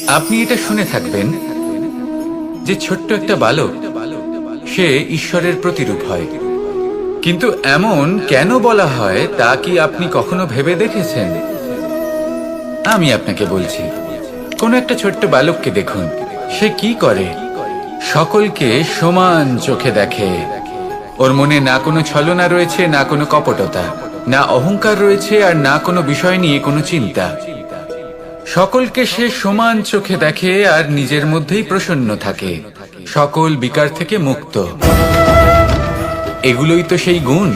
আপনি এটা শুনে থাকবেন যে ছোট্ট একটা বালক সে ঈশ্বরের প্রতিরূপ হয়, কিন্তু এমন কেন বলা হয় তা কি আপনি কখনো ভেবে দেখেছেন? আমি আপনাকে বলছি, কোন একটা ছোট্ট বালককে দেখুন, সে কি করে? সকলকে সমান চোখে দেখে। ওর মনে না কোনো ছলনা রয়েছে, না কোনো কপটতা, না অহংকার রয়েছে, আর না কোনো বিষয় নিয়ে কোনো চিন্তা। সকলকে সে সমান চোখে দেখে আর নিজের মধ্যেই প্রসন্ন থাকে, সকল বিকার থেকে মুক্ত। এগুলোই তো সেই গুণ,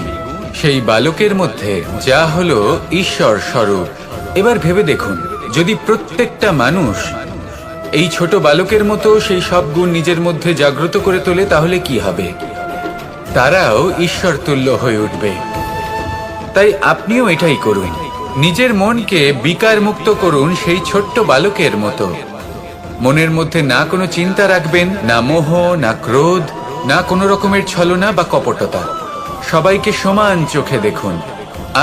সেই বালকের মধ্যে, যা হলো ঈশ্বর স্বরূপ। এবার ভেবে দেখুন, যদি প্রত্যেকটা মানুষ এই ছোট বালকের মতো সেই সব গুণ নিজের মধ্যে জাগ্রত করে তোলে, তাহলে কি হবে? তারাও ঈশ্বর তুল্য হয়ে উঠবে। তাই আপনিও এটাই করুন, নিজের মনকে বিকার মুক্ত করুন সেই ছোট্ট বালকের মতো। মনের মধ্যে না কোনো চিন্তা রাখবেন, না মোহ, না ক্রোধ, না কোনো রকমের ছলনা বা কপটতা। সবাইকে সমান চোখে দেখুন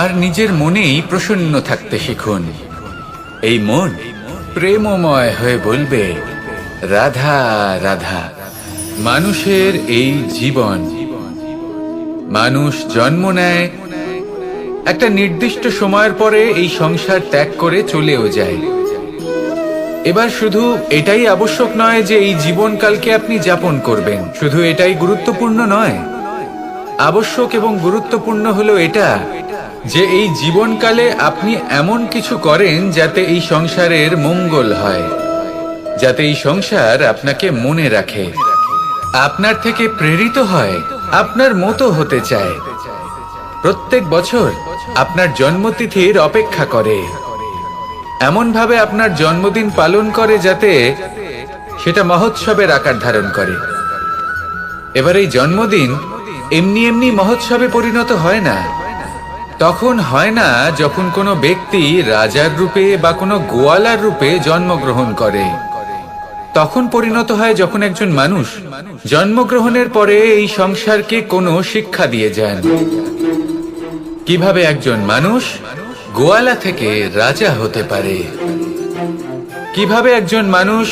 আর নিজের মনেই প্রসন্ন থাকতে শিখুন। এই মন প্রেমময় হয়ে বলবে, রাধা রাধা। মানুষের এই জীবন, মানুষ জন্ম নেয়, একটা নির্দিষ্ট সময়ের পরে এই সংসার ত্যাগ করে চলেও যায়। এবার শুধু এটাই আবশ্যক নয় যে এই জীবনকালকে আপনি যাপন করবেন, শুধু এটাই গুরুত্বপূর্ণ নয়। আবশ্যক এবং গুরুত্বপূর্ণ হলো এটা যে এই জীবনকালে আপনি এমন কিছু করেন যাতে এই সংসারের মঙ্গল হয়, যাতে এই সংসার আপনাকে মনে রাখে, আপনার থেকে প্রেরিত হয়, আপনার মতো হতে চায়, প্রত্যেক বছর আপনার জন্মতিথির অপেক্ষা করে, এমন ভাবে আপনার জন্মদিন পালন করে যাতে সেটা মহোৎসবের আকার ধারণ করে। এবার এই জন্মদিন এমনি এমনি মহোৎসবে পরিণত হয় না। তখন হয় না যখন কোনো ব্যক্তি রাজার রূপে বা কোনো গোয়ালার রূপে জন্মগ্রহণ করে। তখন পরিণত হয় যখন একজন মানুষ জন্মগ্রহণের পরে এই সংসারকে কোনো শিক্ষা দিয়ে যান, কিভাবে একজন মানুষ গোয়ালা থেকে রাজা হতে পারে, কিভাবে একজন মানুষ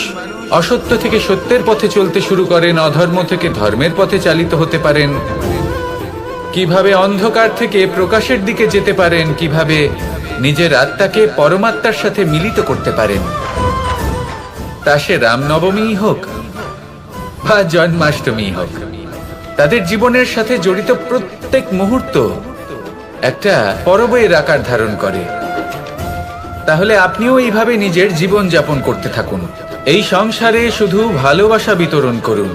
অসত্য থেকে সত্যের পথে চলতে শুরু করেন, অধর্ম থেকে ধর্মের পথে চালিত হতে পারেন, কিভাবে অন্ধকার থেকে প্রকাশের দিকে যেতে পারেন, কিভাবে নিজের আত্মাকে পরমাত্মার সাথে মিলিত করতে পারেন। তা সে রামনবমী হোক বা জন্মাষ্টমী হোক, তাদের জীবনের সাথে জড়িত প্রত্যেক মুহূর্ত একটা পরবের আকার ধারণ করে। তাহলে আপনিও এইভাবে নিজের জীবন যাপন করতে থাকুন। এই সংসারে শুধু ভালোবাসা বিতরণ করুন,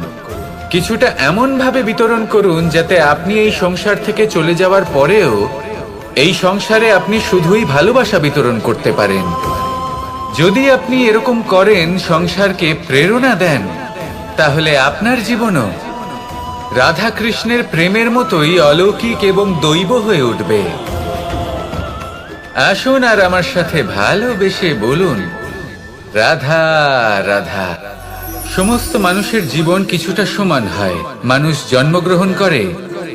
কিছুটা এমন ভাবে বিতরণ করুন যাতে আপনি এই সংসার থেকে চলে যাওয়ার পরেও এই সংসারে আপনি শুধুই ভালোবাসা বিতরণ করতে পারেন। যদি আপনি এরকম করেন, সংসারকে প্রেরণা দেন, তাহলে আপনার জীবনও রাধা কৃষ্ণের প্রেমের মতোই অলৌকিক এবং দৈব হয়ে উঠবে। আসুন আর আমার সাথে ভালোবেসে বলুন, রাধা রাধা। সমস্ত মানুষের জীবন কিছুটা সমান হয়। মানুষ জন্মগ্রহণ করে,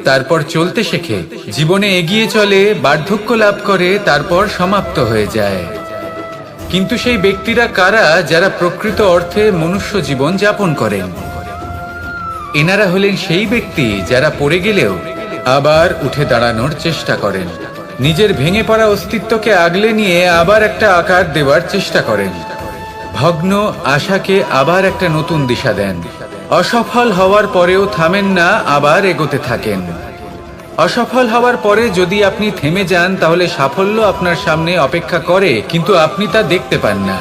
তারপর চলতে শেখে, জীবনে এগিয়ে চলে, বার্ধক্য লাভ করে, তারপর সমাপ্ত হয়ে যায়। কিন্তু সেই ব্যক্তিরা কারা যারা প্রকৃত অর্থে মনুষ্য জীবন যাপন করেন? এনারা হলেন সেই ব্যক্তি যারা পড়ে গেলেও আবার উঠে দাঁড়ানোর চেষ্টা করেন, নিজের ভেঙে পড়া অস্তিত্বকে আগলে নিয়ে আবার একটা আকার দেওয়ার চেষ্টা করেন, ভগ্ন আশাকে আবার একটা নতুন দিশা দেন। অসফল হওয়ার পরেও থামেন না, আবার এগোতে থাকেন। অসফল হওয়ার পরে যদি আপনি থেমে যান, তাহলে সাফল্য আপনার সামনে অপেক্ষা করে, কিন্তু আপনি তা দেখতে পান না।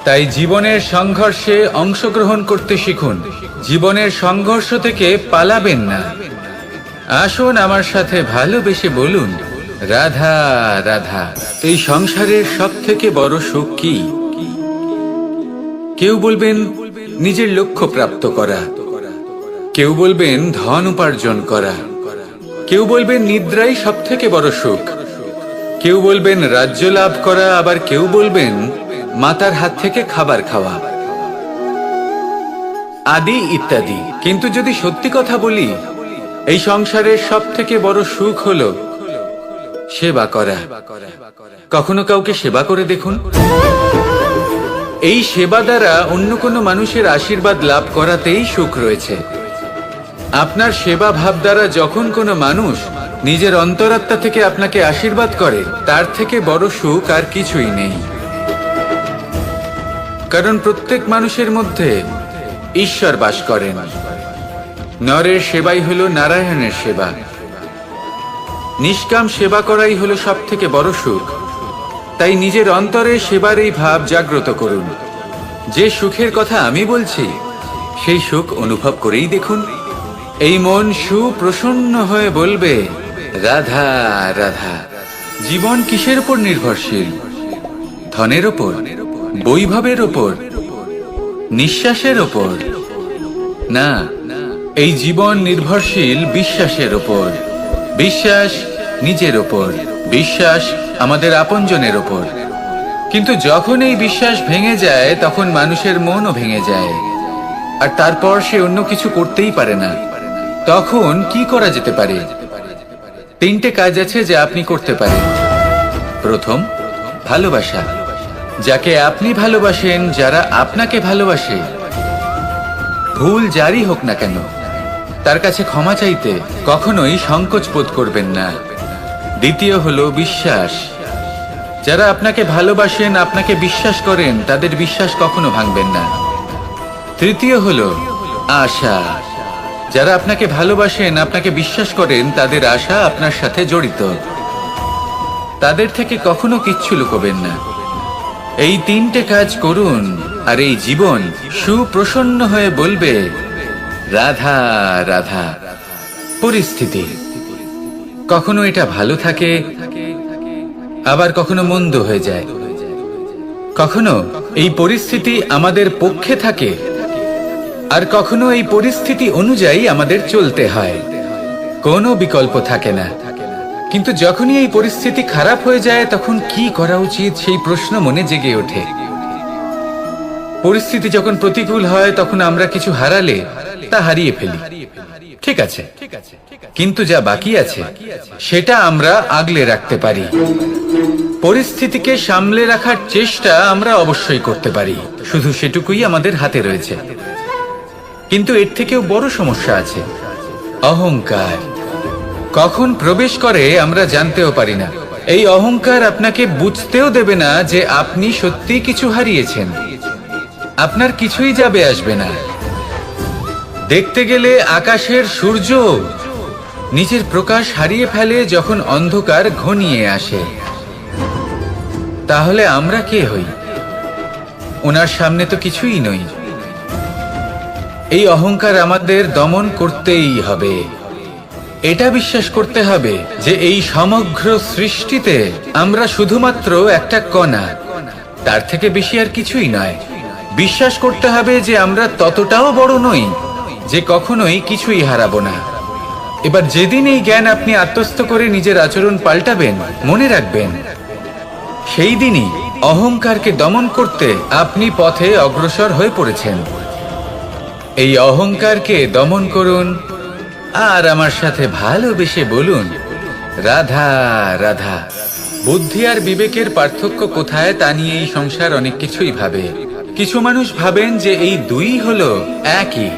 তাই জীবনের সংঘর্ষে অংশগ্রহণ করতে শিখুন, জীবনের সংঘর্ষ থেকে পালাবেন না। আসুন আমার সাথে ভালোবেসে বলুন, রাধা রাধা। এই সংসারের সব থেকে বড় সুখ কি? কেউ বলবেন নিজের লক্ষ্য প্রাপ্ত করা, কেউ বলবেন ধন উপার্জন করা, কেউ বলবেন নিদ্রাই সব থেকে বড় সুখ, কেউ বলবেন রাজ্য লাভ করা, আবার কেউ বলবেন মাতার হাত থেকে খাবার খাওয়া, আদি ইত্যাদি। কিন্তু যদি সত্যি কথা বলি, এই সংসারের সব থেকে বড় সুখ হলো সেবা করা। কখনো কাউকে সেবা করে দেখুন। এই সেবা দ্বারা অন্য কোনো মানুষের আশীর্বাদ লাভ করাতেই সুখ রয়েছে। আপনার সেবা ভাব দ্বারা যখন কোনো মানুষ নিজের অন্তরাত্মা থেকে আপনাকে আশীর্বাদ করে, তার থেকে বড় সুখ আর কিছুই নেই। কারণ প্রত্যেক মানুষের মধ্যে ঈশ্বর বাস করেন। নরের সেবাই হলো নারায়ণের সেবা। নিষ্কাম সেবা করাই হলো সব থেকে বড় সুখ। তাই নিজের অন্তরে সেবার এই ভাব জাগ্রত করুন। যে সুখের কথা আমি বলছি, সেই সুখ অনুভব করেই দেখুন। এই মন সুপ্রসন্ন হয়ে বলবে, রাধা রাধা। জীবন কিসের উপর নির্ভরশীল? ধনের ওপর, বৈভবের ওপর, নিঃশ্বাসের ওপর? না, এই জীবন নির্ভরশীল বিশ্বাসের ওপর। বিশ্বাস নিজের ওপর, বিশ্বাস আমাদের আপনজনের ওপর। কিন্তু যখন এই বিশ্বাস ভেঙে যায়, তখন মানুষের মনও ভেঙে যায়, আর তারপর সে অন্য কিছু করতেই পারে না। তখন কি করা যেতে পারে? তিনটে কাজ আছে যা আপনি করতে পারেন। প্রথম, ভালোবাসা। যাকে আপনি ভালোবাসেন, যারা আপনাকে ভালোবাসে, ভুল যারই হোক না কেন, তার কাছে ক্ষমা চাইতে কখনোই সংকোচ বোধ করবেন না। দ্বিতীয় হলো বিশ্বাস। যারা আপনাকে ভালোবাসেন, আপনাকে বিশ্বাস করেন, তাদের বিশ্বাস কখনো ভাঙবেন না। তৃতীয় হলো আশা। যারা আপনাকে ভালোবাসেন, আপনাকে বিশ্বাস করেন, তাদের আশা আপনার সাথে জড়িত। তাদের থেকে কখনো কিচ্ছু লুকোবেন না। এই তিনটে কাজ করুন, আর এই জীবন সুপ্রসন্ন হয়ে বলবে, রাধা রাধা। পরিস্থিতি কখনো এটা ভালো থাকে, আবার কখনো মন্দ হয়ে যায়। কখনো এই পরিস্থিতি আমাদের পক্ষে থাকে, আর কখনো এই পরিস্থিতি অনুযায়ী আমাদের চলতে হয়। কোনো বিকল্প থাকে না। কিন্তু যখনই এই পরিস্থিতি খারাপ হয়ে যায়, তখন কি করা উচিত সেই প্রশ্ন মনে জেগে ওঠে। পরিস্থিতি যখন প্রতিকূল হয়, তখন আমরা কিছু হারালে তা হারিয়ে ফেলি, ঠিক আছে, কিন্তু যা বাকি আছে সেটা আমরা আগলে রাখতে পারি। পরিস্থিতিকে সামলে রাখার চেষ্টা আমরা অবশ্যই করতে পারি, শুধু সেটুকুই আমাদের হাতে রয়েছে। কিন্তু এর থেকেও বড় সমস্যা আছে, অহংকার। কখন প্রবেশ করে আমরা জানতেও পারি না। এই অহংকার আপনাকে বুঝতেও দেবে না যে আপনি সত্যি কিছু হারিয়েছেন। আপনার কিছুই যাবে আসবে না। দেখতে গেলে আকাশের সূর্য নিজের প্রকাশ হারিয়ে ফেলে যখন অন্ধকার ঘনিয়ে আসে। তাহলে আমরা কে হই? ওনার সামনে তো কিছুই নই। এই অহংকার আমাদের দমন করতেই হবে। এটা বিশ্বাস করতে হবে যে এই সমগ্র সৃষ্টিতে আমরা শুধুমাত্র একটা কণা, তার থেকে বেশি আর কিছুই নয়। বিশ্বাস করতে হবে যে আমরা ততটাও বড় নই যে কখনোই কিছুই হারাবো না। এবার যেদিন এই জ্ঞান আপনি আত্মস্থ করে নিজের আচরণ পাল্টাবেন, মনে রাখবেন, সেই দিনই অহংকারকে দমন করতে আপনি পথে অগ্রসর হয়ে পড়েছেন। এই অহংকারকে দমন করুন, আর আমার সাথে ভালোবেসে বলুন, রাধা রাধা। বুদ্ধি আর বিবেকের পার্থক্য কোথায় তা নিয়ে এই সংসার অনেক কিছুই ভাবে। কিছু মানুষ ভাবেন যে এই দুই হলো একই,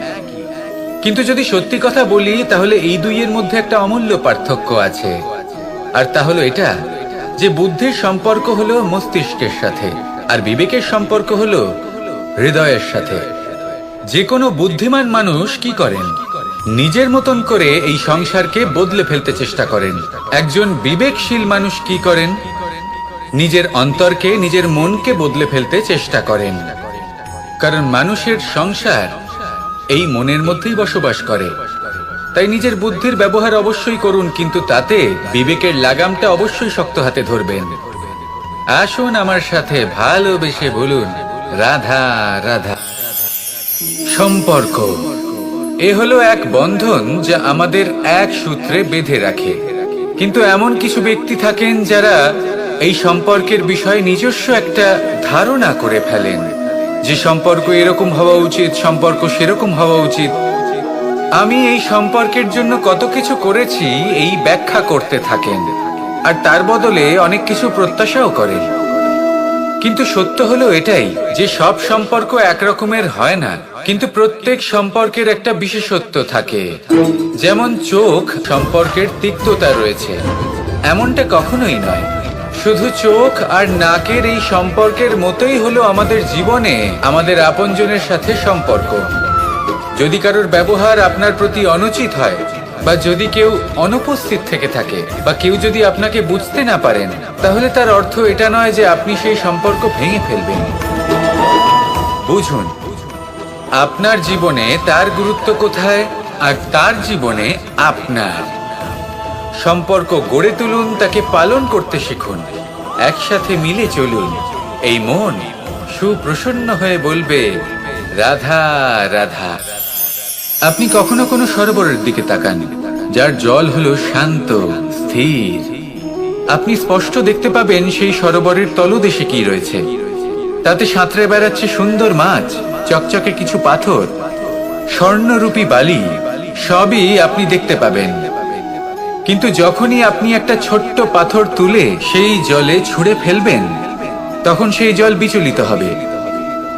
কিন্তু যদি সত্যি কথা বলি, তাহলে এই দুইয়ের মধ্যে একটা অমূল্য পার্থক্য আছে। আর তা হলো এটা যে বুদ্ধির সম্পর্ক হলো মস্তিষ্কের সাথে, আর বিবেকের সম্পর্ক হলো হৃদয়ের সাথে। যে কোনো বুদ্ধিমান মানুষ কি করেন? নিজের মতন করে এই সংসারকে বদলে ফেলতে চেষ্টা করেন। একজন বিবেকশীল মানুষ কি করেন? নিজের অন্তরকে, নিজের মনকে বদলে ফেলতে চেষ্টা করেন। কারণ মানুষের সংসার এই মনের মধ্যেই বসবাস করে। তাই নিজের বুদ্ধির ব্যবহার অবশ্যই করুন, কিন্তু তাতে বিবেকের লাগামটা অবশ্যই শক্ত হাতে ধরবেন। আসুন আমার সাথে ভালোবেসে বলুন, রাধা রাধা। সম্পর্ক এ হলো এক বন্ধন যা আমাদের এক সূত্রে বেঁধে রাখে। কিন্তু এমন কিছু ব্যক্তি থাকেন যারা এই সম্পর্কের বিষয়ে নিজস্ব একটা ধারণা করে ফেলেন যে সম্পর্ক এরকম হওয়া উচিত, সম্পর্ক সেরকম হওয়া উচিত। আমি এই সম্পর্কের জন্য কত কিছু করেছি এই ব্যাখ্যা করতে থাকেন, আর তার বদলে অনেক কিছু প্রত্যাশাও করেন। কিন্তু সত্য হলো এটাই যে সব সম্পর্ক একরকমের হয় না, কিন্তু প্রত্যেক সম্পর্কের একটা বিশেষত্ব থাকে। যেমন চোখ সম্পর্কের তিক্ততা রয়েছে, এমনটা কখনোই নয়। শুধু চোখ আর নাকের এই সম্পর্কের মতোই হলো আমাদের জীবনে আমাদের আপনজনের সাথে সম্পর্ক। যদি কারোর ব্যবহার আপনার প্রতি অনুচিত হয়, বা যদি কেউ অনুপস্থিত থেকে থাকে, বা কেউ যদি আপনাকে বুঝতে না পারেন, তাহলে তার অর্থ এটা নয় যে আপনি সেই সম্পর্ক ভেঙে ফেলবেন। বুঝুন, আপনার জীবনে তার গুরুত্ব কোথায় আর তার জীবনে আপনার। সম্পর্ক গড়ে তুলুন, তাকে পালন করতে শিখুন, একসাথে মিলে চলুন। এই মন সুপ্রসন্ন হয়ে বলবে, রাধা রাধা। আপনি কখনো কোনো সরোবরের দিকে তাকান যার জল হলো শান্ত, স্থির। আপনি স্পষ্ট দেখতে পাবেন সেই সরোবরের তলদেশে কি রয়েছে। তাতে সাঁতরে বেড়াচ্ছে সুন্দর মাছ, চকচকে কিছু পাথর, স্বর্ণরূপী বালি, সবই আপনি দেখতে পাবেন। কিন্তু যখনই আপনি একটা ছোট্ট পাথর তুলে সেই জলে ছুঁড়ে ফেলবেন, তখন সেই জল বিচলিত হবে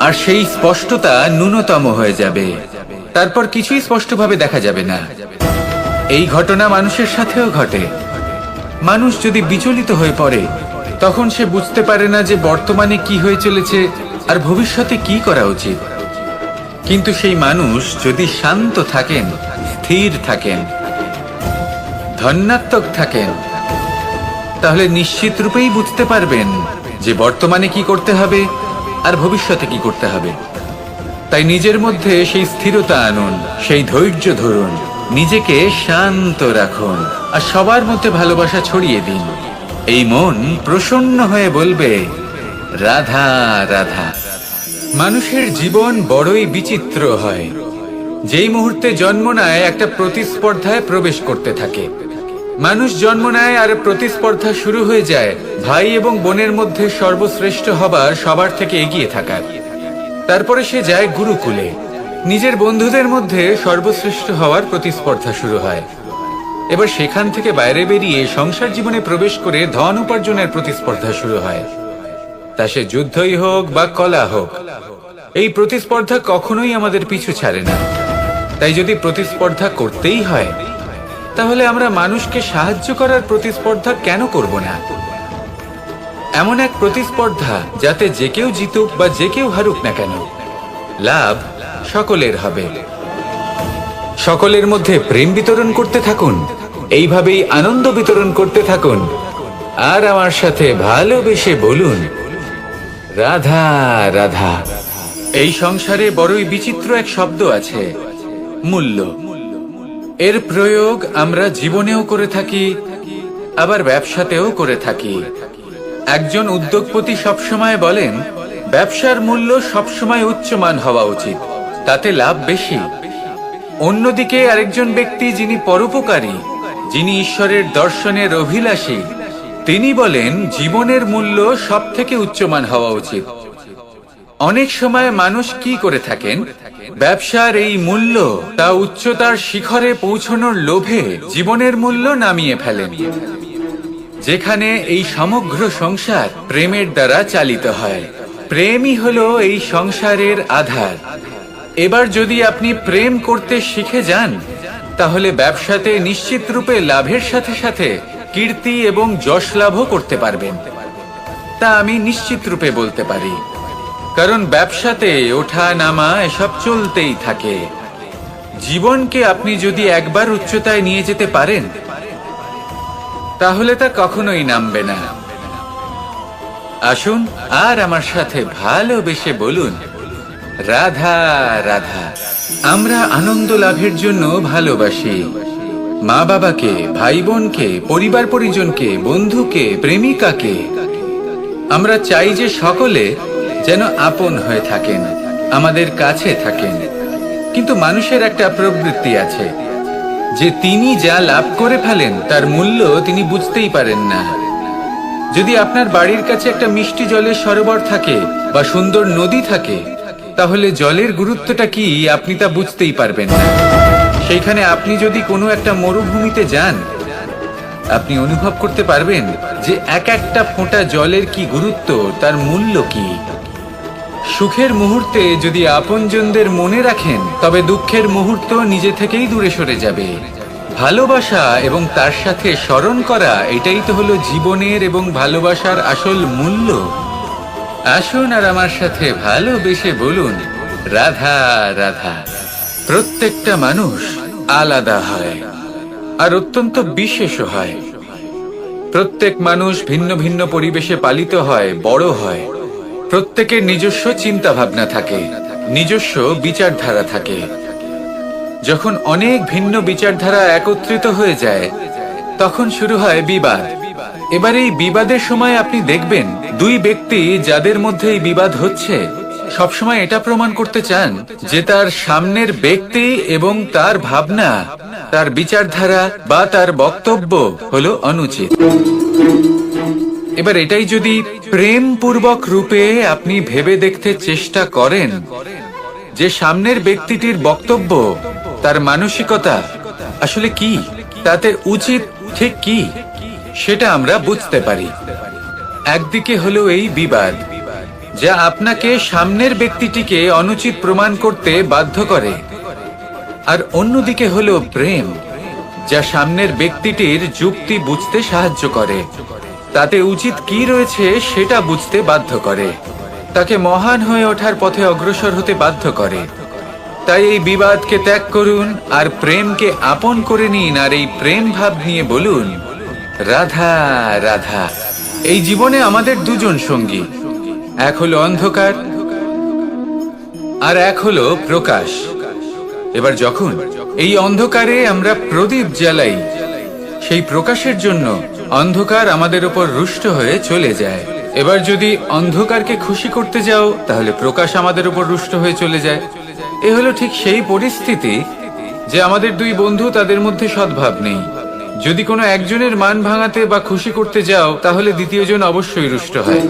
আর সেই স্পষ্টতা ন্যূনতম হয়ে যাবে। তারপর কিছুই স্পষ্টভাবে দেখা যাবে না। এই ঘটনা মানুষের সাথেও ঘটে। মানুষ যদি বিচলিত হয়ে পড়ে, তখন সে বুঝতে পারে না যে বর্তমানে কি হয়ে চলেছে আর ভবিষ্যতে কি করা উচিত। কিন্তু সেই মানুষ যদি শান্ত থাকেন, স্থির থাকেন, ধন্যাত্মক থাকেন, তাহলে নিশ্চিত রূপেই বুঝতে পারবেন যে বর্তমানে কি করতে হবে আর ভবিষ্যতে কি করতে হবে। তাই নিজের মধ্যে সেই স্থিরতা আনুন, সেই ধৈর্য ধরুন, নিজেকে শান্ত রাখুন আর সবার মধ্যে ভালোবাসা ছড়িয়ে দিন। এই মন প্রসন্ন হয়ে বলবে, রাধা রাধা। মানুষের জীবন বড়ই বিচিত্র হয়। যেই মুহূর্তে জন্ম নেয় একটা প্রতিস্পর্ধায় প্রবেশ করতে থাকে। মানুষ জন্ম নেয় আর প্রতিস্পর্ধা শুরু হয়ে যায় ভাই এবং বোনের মধ্যে সর্বশ্রেষ্ঠ হবার, সবার থেকে এগিয়ে থাকার। তারপরে সে যায় গুরুকুলে। নিজের বন্ধুদের মধ্যে সর্বশ্রেষ্ঠ হওয়ার প্রতিস্পর্ধা শুরু হয়। এবার সেখান থেকে বাইরে বেরিয়ে সংসার জীবনে প্রবেশ করে ধন উপার্জনের প্রতিস্পর্ধা শুরু হয়। তা সে যুদ্ধই হোক বা কলা হোক, এই প্রতিস্পর্ধা কখনোই আমাদের পিছু ছাড়ে না। তাই যদি প্রতিস্পর্ধা করতেই হয়, তাহলে আমরা মানুষকে সাহায্য করার প্রতিস্পর্ধা কেন করব না? এমন এক প্রতিস্পর্ধা যাতে যে কেউ জিতুক বা যে কেউ হারুক না কেন, লাভ সকলের হবে। সকলের মধ্যে প্রেম বিতরণ করতে থাকুন, এইভাবেই আনন্দ বিতরণ করতে থাকুন। আর আমার সাথে ভালোবেসে বলুন, রাধা রাধা। এই সংসারে বড়ই বিচিত্র এক শব্দ আছে, মূল্য। এর প্রয়োগ আমরা জীবনেও করে থাকি, আবার ব্যবসাতেও করে থাকি। একজন উদ্যোগপতি সবসময় বলেন, ব্যবসার মূল্য সবসময় উচ্চমান হওয়া উচিত, তাতে লাভ বেশি। অন্যদিকে আরেকজন ব্যক্তি যিনি পরোপকারী, যিনি ঈশ্বরের দর্শনের অভিলাষী, তিনি বলেন জীবনের মূল্য সব থেকে উচ্চমান হওয়া উচিত। অনেক সময় মানুষ কি করে থাকেন, ব্যবসার এই মূল্য তা উচ্চতার শিখরে পৌঁছানোর লোভে জীবনের মূল্য নামিয়ে ফেলেন। যেখানে এই সমগ্র সংসার প্রেমের দ্বারা চালিত হয়। প্রেমই হলো এই সংসারের আধার। এবার যদি আপনি প্রেম করতে শিখে যান, তাহলে ব্যবসাতে নিশ্চিত রূপে লাভের সাথে সাথে কীর্তি এবং যশ লাভও করতে পারবেন। তা আমি নিশ্চিত রূপে বলতে পারি, কারণ ব্যবসাতে ওঠা নামা এসব চলতেই থাকে। জীবনকে আপনি যদি একবার উচ্চতায় নিয়ে যেতে পারেন, তাহলে তা কখনোই নামবে না। আসুন আর আমার সাথে ভালোবেসে বলুন, রাধা রাধা। আমরা আনন্দ লাভের জন্য ভালোবাসি মা বাবাকে, ভাই বোনকে, পরিবার পরিজনকে, বন্ধুকে, প্রেমিকাকে। আমরা চাই যে সকলে যেন আপন হয়ে থাকেন, আমাদের কাছে থাকেন। কিন্তু মানুষের একটা প্রবৃত্তি আছে যে তিনি যা লাভ করে ফেলেন তার মূল্য তিনি বুঝতেই পারেন না। যদি আপনার বাড়ির কাছে একটা মিষ্টি জলের সরোবর থাকে বা সুন্দর নদী থাকে, তাহলে জলের গুরুত্বটা কি আপনি তা বুঝতেই পারবেন না। সেইখানে আপনি যদি কোনো একটা মরুভূমিতে যান, আপনি অনুভব করতে পারবেন যে এক একটা ফোঁটা জলের কি গুরুত্ব, তার মূল্য কি। সুখের মুহূর্তে যদি আপনজনদের মনে রাখেন, তবে দুঃখের মুহূর্ত নিজে থেকেই দূরে সরে যাবে। ভালোবাসা এবং তার সাথে স্মরণ করা, এটাই তো হলো জীবনের এবং ভালোবাসার আসল মূল্য। আসুন আর আমার সাথে ভালোবেসে বলুন, রাধা রাধা। প্রত্যেকটা মানুষ আলাদা হয় আর অত্যন্ত বিশেষও হয়। প্রত্যেক মানুষ ভিন্ন ভিন্ন পরিবেশে পালিত হয়, বড় হয়। প্রত্যেকের নিজস্ব চিন্তা ভাবনা থাকে, নিজস্ব বিচারধারা থাকে। যখন অনেক ভিন্ন বিচারধারা একত্রিত হয়ে যায়, তখন শুরু হয় বিবাদ। এবার এই বিবাদের সময় আপনি দেখবেন, দুই ব্যক্তি যাদের মধ্যে এই বিবাদ হচ্ছে, সবসময় এটা প্রমাণ করতে চান যে তার সামনের ব্যক্তি এবং তার ভাবনা, তার বিচারধারা বা তার বক্তব্য হলো অনুচিত। এবার এটাই যদি প্রেমপূর্বক রূপে আপনি ভেবে দেখতে চেষ্টা করেন যে সামনের ব্যক্তিটির বক্তব্য, তার মানসিকতা আসলে কি, তাতে উচিত ঠিক কি, সেটা আমরা বুঝতে পারি। একদিকে হলো এই বিবাদ, যা আপনাকে সামনের ব্যক্তিটিকে অনুচিত প্রমাণ করতে বাধ্য করে, আর অন্যদিকে হলো প্রেম, যা সামনের ব্যক্তিটির যুক্তি বুঝতে সাহায্য করে, তাতে উচিত কি রয়েছে সেটা বুঝতে বাধ্য করে, তাকে মহান হয়ে ওঠার পথে অগ্রসর হতে বাধ্য করে। তাই এই বিবাদকে ত্যাগ করুন আর প্রেমকে আপন করে নিন, আর এই প্রেম ভাব নিয়ে বলুন, রাধা রাধা। এই জীবনে আমাদের দুজন সঙ্গী, এক হলো অন্ধকার আর এক হলো প্রকাশ। এবার যখন এই অন্ধকারে আমরা প্রদীপ জ্বালাই, সেই প্রকাশের জন্য অন্ধকার আমাদের উপর রুষ্ট হয়ে চলে যায়। এবার যদি অন্ধকারকে খুশি করতে যাও, তাহলে প্রকাশ আমাদের উপর রুষ্ট হয়ে চলে যায়। এ হলো ঠিক সেই পরিস্থিতি যে আমাদের দুই বন্ধু, তাদের মধ্যে সদ্ভাব নেই। যদি কোনো একজনের মান ভাঙাতে বা খুশি করতে যাও, তাহলে দ্বিতীয়জন অবশ্যই রুষ্ট হয়।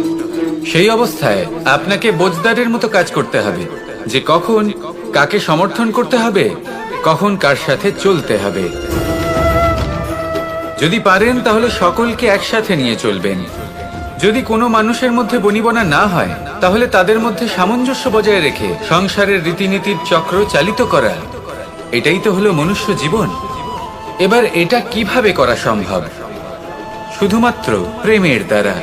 সেই অবস্থায় আপনাকে বোঝদারের মতো কাজ করতে হবে যে কখন কাকে সমর্থন করতে হবে, কখন কার সাথে চলতে হবে। যদি পারেন তাহলে সকলকে একসাথে নিয়ে চলবেন। যদি কোনো মানুষের মধ্যে বনিবনা না হয়, তাহলে তাদের মধ্যে সামঞ্জস্য বজায় রেখে সংসারের রীতিনীতির চক্র চালিত করা, এটাই তো হলো মনুষ্য জীবন। এবার এটা কিভাবে করা সম্ভব? শুধুমাত্র প্রেমের দ্বারা।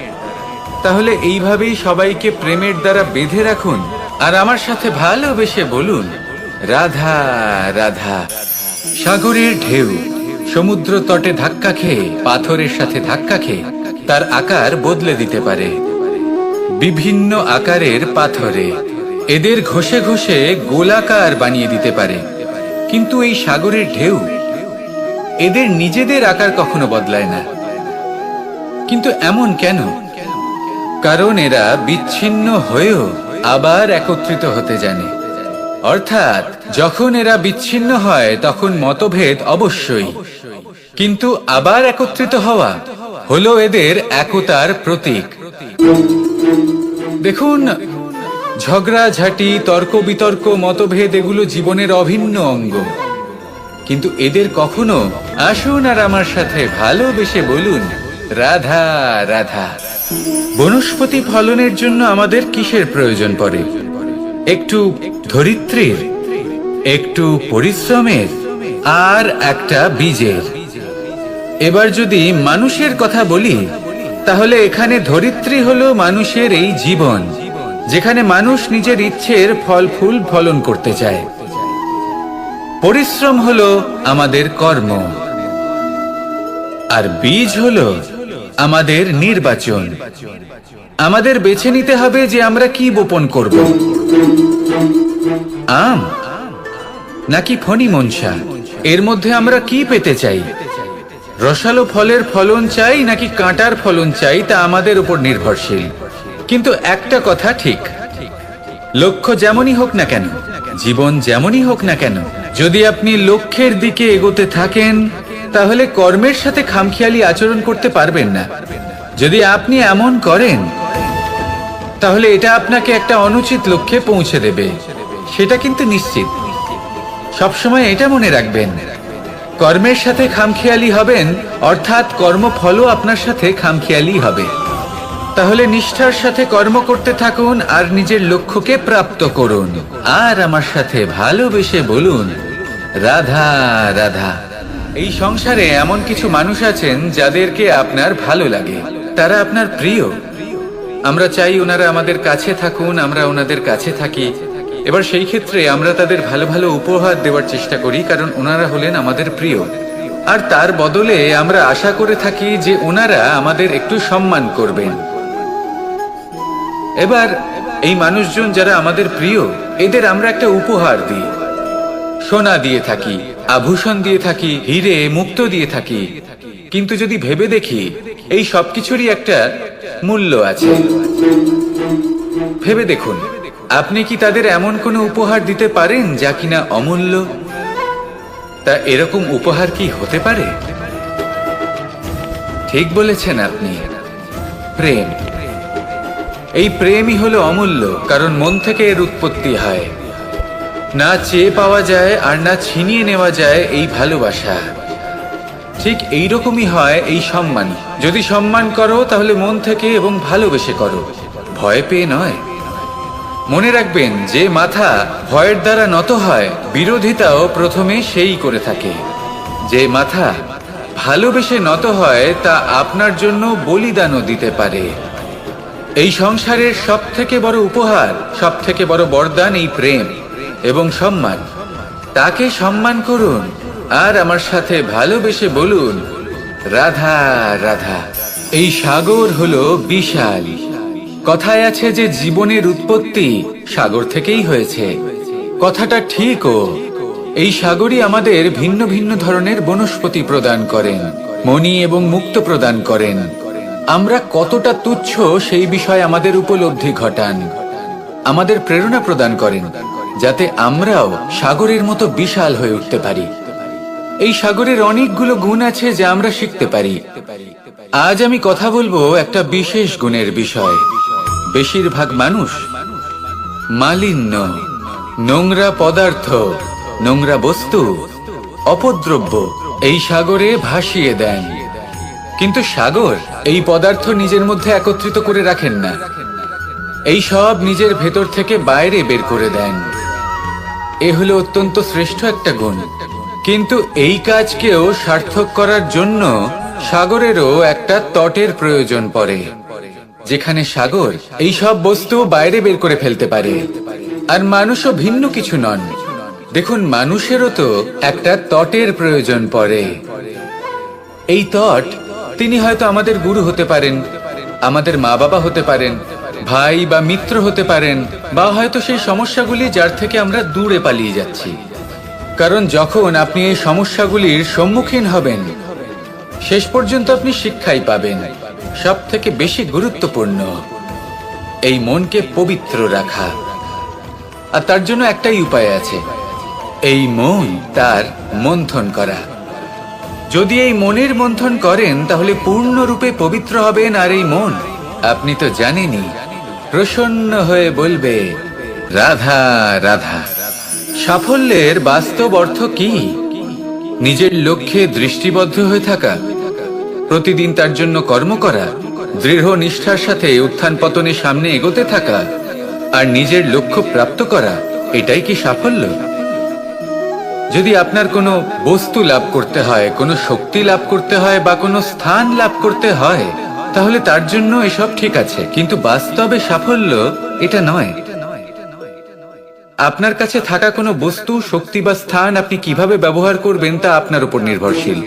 তাহলে এইভাবেই সবাইকে প্রেমের দ্বারা বেঁধে রাখুন আর আমার সাথে ভালোবেসে বলুন, রাধা রাধা। সাগরের ঢেউ সমুদ্র তটে ধাক্কা খেয়ে, পাথরের সাথে ধাক্কা খেয়ে তার আকার বদলে দিতে পারে। বিভিন্ন আকারের পাথরে এদের ঘষে ঘষে গোলাকার বানিয়ে দিতে পারে, কিন্তু এই সাগরের ঢেউ এদের নিজেদের আকার কখনো বদলায় না। কিন্তু এমন কেন? কারণ এরা বিচ্ছিন্ন হয়েও আবার একত্রিত হতে জানে। অর্থাৎ যখন এরা বিচ্ছিন্ন হয় তখন মতভেদ অবশ্যই, কিন্তু আবার একত্রিত হওয়া হলো এদের একতার প্রতীক। দেখুন, ঝগড়াঝাটি, তর্ক বিতর্ক, মতভেদ এগুলো জীবনের অভিন্ন অঙ্গ, কিন্তু এদের কখনো, আসুন আর আমার সাথে ভালোবেসে বলুন, রাধা রাধা। বনস্পতি ফলনের জন্য আমাদের কিসের প্রয়োজন পড়ে? একটু ধরিত্রীর, একটু পরিশ্রমের, আর একটা বীজের। এবার যদি মানুষের কথা বলি, তাহলে এখানে ধরিত্রী হলো মানুষের এই জীবন, যেখানে মানুষ নিজের ইচ্ছের ফল ফুল ফলন করতে চায়। পরিশ্রম হলো আমাদের কর্ম, আর বীজ হলো আমাদের নির্বাচন। আমাদের বেছে নিতে হবে যে আমরা কি বপন করব, আম নাকি ফণি মনসা। এর মধ্যে আমরা কি পেতে চাই? রসালো ফলের ফলন চাই নাকি কাঁটার ফলন চাই, তা আমাদের উপর নির্ভরশীল। কিন্তু একটা কথা ঠিক, লক্ষ্য যেমনই হোক না কেন, জীবন যেমনই হোক না কেন, যদি আপনি লক্ষ্যের দিকে এগোতে থাকেন, তাহলে কর্মের সাথে খামখেয়ালি আচরণ করতে পারবেন না। যদি আপনি এমন করেন, তাহলে এটা আপনাকে একটা অনুচিত লক্ষ্যে পৌঁছে দেবে, সেটা কিন্তু নিশ্চিত। সবসময় এটা মনে রাখবেন, কর্মের সাথে খামখেয়ালি হবেন, অর্থাৎ কর্মফলও আপনার সাথে খামখেয়ালি হবে। তাহলে নিষ্ঠার সাথে কর্ম করতে থাকুন আর নিজের লক্ষ্যকে প্রাপ্ত করুন। আর আমার সাথে ভালোবেসে বলুন, রাধা রাধা। এই সংসারে এমন কিছু মানুষ আছেন যাদেরকে আপনার ভালো লাগে, তারা আপনার প্রিয়। আমরা চাই ওনারা আমাদের কাছে থাকুন, আমরা ওনাদের কাছে থাকি। এবার সেই ক্ষেত্রে আমরা তাদের ভালো ভালো উপহার দেওয়ার চেষ্টা করি, কারণ ওনারা হলেন আমাদের প্রিয়। আর তার বদলে আমরা আশা করে থাকি যে ওনারা আমাদের একটু সম্মান করবেন। এবার এই মানুষজন যারা আমাদের প্রিয়, এদের আমরা একটা উপহার দিই। সোনা দিয়ে থাকি, আভূষণ দিয়ে থাকি, হিরে মুক্তো দিয়ে থাকি। কিন্তু যদি ভেবে দেখি, এই সবকিছুরই একটা মূল্য আছে। ভেবে দেখুন, আপনি কি তাদের এমন কোনো উপহার দিতে পারেন যা কিনা অমূল্য? তা এরকম উপহার কি হতে পারে? ঠিক বলেছেন আপনি, প্রেম। এই প্রেমই হলো অমূল্য, কারণ মন থেকে এর উৎপত্তি হয়। না চেয়ে পাওয়া যায় আর না ছিনিয়ে নেওয়া যায় এই ভালোবাসা। ঠিক এইরকমই হয় এই সম্মান। যদি সম্মান করো তাহলে মন থেকে এবং ভালোবেসে করো, ভয় পেয়ে নয়। মনে রাখবেন, যে মাথা ভয়ের দ্বারা নত হয়, বিরোধিতাও প্রথমে সেই করে থাকে। যে মাথা ভালোবেসে নত হয়, তা আপনার জন্য বলিদানও দিতে পারে। এই সংসারের সব থেকে বড় উপহার, সব থেকে বড় বরদান এই প্রেম এবং সম্মান। তাকে সম্মান করুন আর আমার সাথে ভালোবেসে বলুন, রাধা রাধা। এই সাগর হলো বিশাল। কথায় আছে যে জীবনের উৎপত্তি সাগর থেকেই হয়েছে। কথাটা ঠিকও। এই সাগরই আমাদের ভিন্ন ভিন্ন ধরনের বনস্পতি প্রদান করেন, মণি এবং মুক্ত প্রদান করেন। আমরা কতটা তুচ্ছ সেই বিষয়ে আমাদের উপলব্ধি ঘটান, আমাদের প্রেরণা প্রদান করেন, যাতে আমরাও সাগরের মতো বিশাল হয়ে উঠতে পারি। এই সাগরের অনেকগুলো গুণ আছে যা আমরা শিখতে পারি। আজ আমি কথা বলবো একটা বিশেষ গুণের বিষয়। বেশিরভাগ মানুষ মালিন্য, নোংরা পদার্থ, নোংরা বস্তু, অপদ্রব্য এই সাগরে ভাসিয়ে দেন। কিন্তু সাগর এই পদার্থ নিজের মধ্যে একত্রিত করে রাখেন না, এই সব নিজের ভেতর থেকে বাইরে বের করে দেন। এ হলো অত্যন্ত শ্রেষ্ঠ একটা গুণ। কিন্তু এই কাজকেও সার্থক করার জন্য সাগরেরও একটা তটের প্রয়োজন পড়ে, যেখানে সাগর এই সব বস্তু বাইরে বের করে ফেলতে পারে। আর মানুষও ভিন্ন কিছু নন। দেখুন, মানুষেরও তো একটা তটের প্রয়োজন পড়ে। এই তট, তিনি হয়তো আমাদের গুরু হতে পারেন, আমাদের মা বাবা হতে পারেন, ভাই বা মিত্র হতে পারেন, বা হয়তো সেই সমস্যাগুলি যার থেকে আমরা দূরে পালিয়ে যাচ্ছি। কারণ যখন আপনি এই সমস্যাগুলির সম্মুখীন হবেন, শেষ পর্যন্ত আপনি শিক্ষাই পাবেন। সব থেকে বেশি গুরুত্বপূর্ণ এই মনকে পবিত্র রাখা। আর তার জন্য একটাই উপায় আছে, এই মন তার মন্থন করা। যদি এই মনের মন্থন করেন তাহলে পূর্ণরূপে পবিত্র হবেন। আর এই মন, আপনি তো জানেনই, প্রসন্ন হয়ে বলবে, রাধা রাধা। সাফল্যের বাস্তব অর্থ কি? নিজের লক্ষ্যে দৃষ্টিবদ্ধ হয়ে থাকা, প্রতিদিন তার জন্য কর্ম করা, দৃঢ় নিষ্ঠার সাথে উত্থান পতনে সামনে এগোতে থাকা, আর নিজের লক্ষ্য প্রাপ্ত করা, এটাই কি সাফল্য? যদি আপনার কোনো বস্তু লাভ করতে হয়, কোনো শক্তি লাভ করতে হয়, বা কোনো স্থান লাভ করতে হয়, তাহলে তার জন্য এসব ঠিক আছে। কিন্তু বাস্তবে সাফল্য এটা নয়। আপনার কাছে থাকা কোনো বস্তু, শক্তি বা স্থান আপনি কিভাবে ব্যবহার করবেন তা আপনার উপর নির্ভরশীল।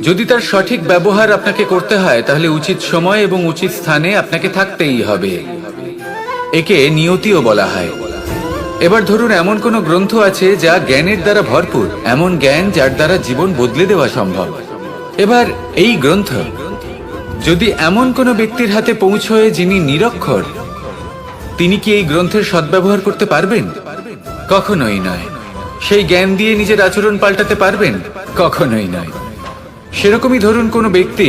যদি তার সঠিক ব্যবহার আপনাকে করতে হয়, তাহলে উচিত সময় এবং উচিত স্থানে আপনাকে থাকতেই হবে। একে নিয়তিও বলা হয়। এবার ধরুন, এমন কোনো গ্রন্থ আছে যা জ্ঞানের দ্বারা ভরপুর, এমন জ্ঞান যার দ্বারা জীবন বদলে দেওয়া সম্ভব। এবার এই গ্রন্থ যদি এমন কোনো ব্যক্তির হাতে পৌঁছয় যিনি নিরক্ষর, তিনি কি এই গ্রন্থের সদ্ব্যবহার করতে পারবেন? কখনোই নয়। সেই জ্ঞান দিয়ে নিজের আচরণ পাল্টাতে পারবেন? কখনোই নয়। সেরকমই ধরুন, কোনো ব্যক্তি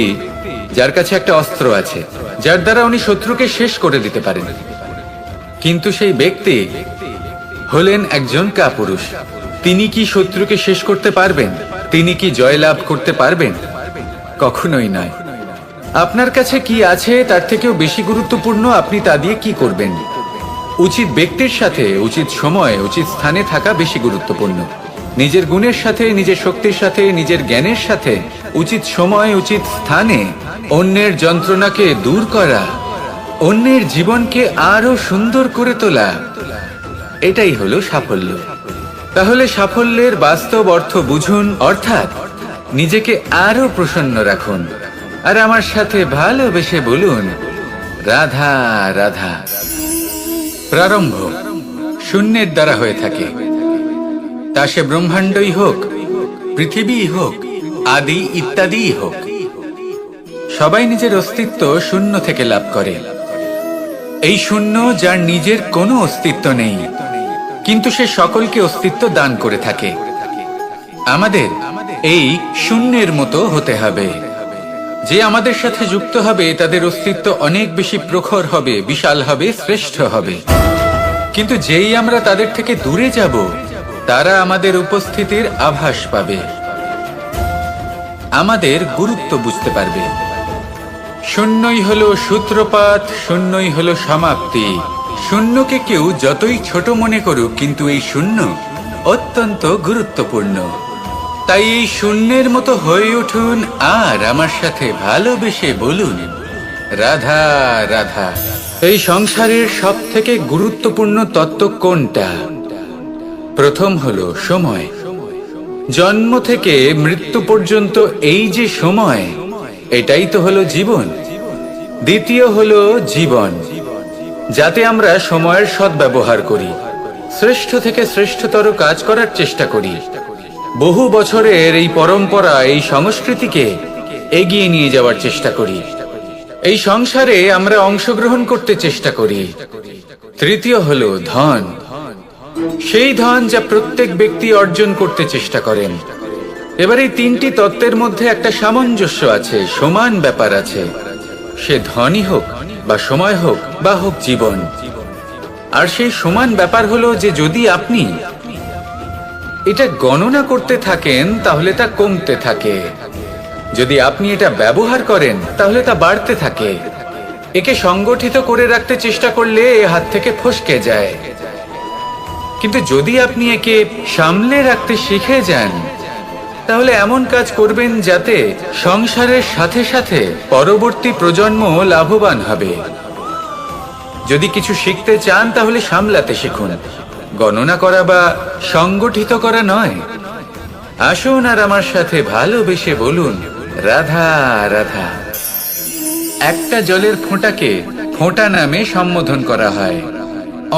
যার কাছে একটা অস্ত্র আছে, যার দ্বারা উনি শত্রুকে শেষ করে দিতে পারেন, কিন্তু সেই ব্যক্তি হলেন একজন কাপুরুষ। তিনি কি শত্রুকে শেষ করতে পারবেন? তিনি কি জয়লাভ করতে পারবেন? কখনোই নয়। আপনার কাছে কি আছে তার থেকেও বেশি গুরুত্বপূর্ণ আপনি তা দিয়ে কি করবেন। উচিত ব্যক্তির সাথে উচিত সময়ে উচিত স্থানে থাকা বেশি গুরুত্বপূর্ণ। নিজের গুণের সাথে, নিজের শক্তির সাথে, নিজের জ্ঞানের সাথে উচিত সময় উচিত স্থানে অন্যের যন্ত্রণাকে দূর করা, অন্যের জীবনকে আরো সুন্দর করে তোলা, এটাই হলো সাফল্য। তাহলে সাফল্যের বাস্তব অর্থ বুঝুন, অর্থাৎ নিজেকে আরো প্রসন্ন রাখুন। আর আমার সাথে ভালোবেসে বলুন, রাধা রাধা। প্রারম্ভ শূন্যের দ্বারা হয়ে থাকে, তা সে ব্রহ্মাণ্ডই হোক, পৃথিবী হোক, আদি ইত্যাদি হোক। সবাই নিজের অস্তিত্ব শূন্য থেকে লাভ করে। এই শূন্য যার নিজের কোনো অস্তিত্ব নেই, কিন্তু সে সকলকে অস্তিত্ব দান করে থাকে। আমাদের এই শূন্যের মতো হতে হবে। যে আমাদের সাথে যুক্ত হবে তাদের অস্তিত্ব অনেক বেশি প্রখর হবে, বিশাল হবে, শ্রেষ্ঠ হবে। কিন্তু যেই আমরা তাদের থেকে দূরে যাব, তারা আমাদের উপস্থিতির আভাস পাবে, আমাদের গুরুত্ব বুঝতে পারবে। শূন্যই হলো সূত্রপাত, শূন্যই হলো সমাপ্তি। শূন্যকে কেউ যতই ছোট মনে করুক, কিন্তু এই শূন্য অত্যন্ত গুরুত্বপূর্ণ। তাই এই শূন্যের মতো হয়ে উঠুন আর আমার সাথে ভালোবেসে বলুন, রাধা রাধা। এই সংসারের সব থেকে গুরুত্বপূর্ণ তত্ত্ব কোনটা? প্রথম হলো সময়। জন্ম থেকে মৃত্যু পর্যন্ত এই যে সময়, এটাই তো হলো জীবন। দ্বিতীয় হলো জীবন, যাতে আমরা সময়ের সদ্ব্যবহার করি, শ্রেষ্ঠ থেকে শ্রেষ্ঠতর কাজ করার চেষ্টা করি। বহু বছরের এই পরম্পরা, এই সংস্কৃতিকে এগিয়ে নিয়ে যাওয়ার চেষ্টা করি। এই সংসারে আমরা অংশগ্রহণ করতে চেষ্টা করি। তৃতীয় হলো ধন, সেই ধন যা প্রত্যেক ব্যক্তি অর্জন করতে চেষ্টা করেন। এবার এই তিনটি তত্ত্বের মধ্যে একটা সামঞ্জস্য আছে, সমান ব্যাপার আছে। সে ধনই হোক বা সময় হোক বা হোক জীবন। আর সেই সমান ব্যাপার হলো যে যদি আপনি এটা গণনা করতে থাকেন তাহলে তা কমতে থাকে, যদি আপনি এটা ব্যবহার করেন তাহলে তা বাড়তে থাকে। একে সংগঠিত করে রাখতে চেষ্টা করলে এ হাত থেকে ফসকে যায়, কিন্তু যদি আপনি একে সামলে রাখতে শিখে যান, তাহলে এমন কাজ করবেন যাতে সংসারের সাথে সাথে পরবর্তী প্রজন্ম লাভবান হবে। যদি কিছু শিখতে চান তাহলে সামলাতে শিখুন, গণনা করা বা সংগঠিত করা নয়। আসুন আর আমার সাথে ভালোবেসে বলুন, রাধা রাধা। একটা জলের ফোঁটাকে ফোঁটা নামে সম্বোধন করা হয়।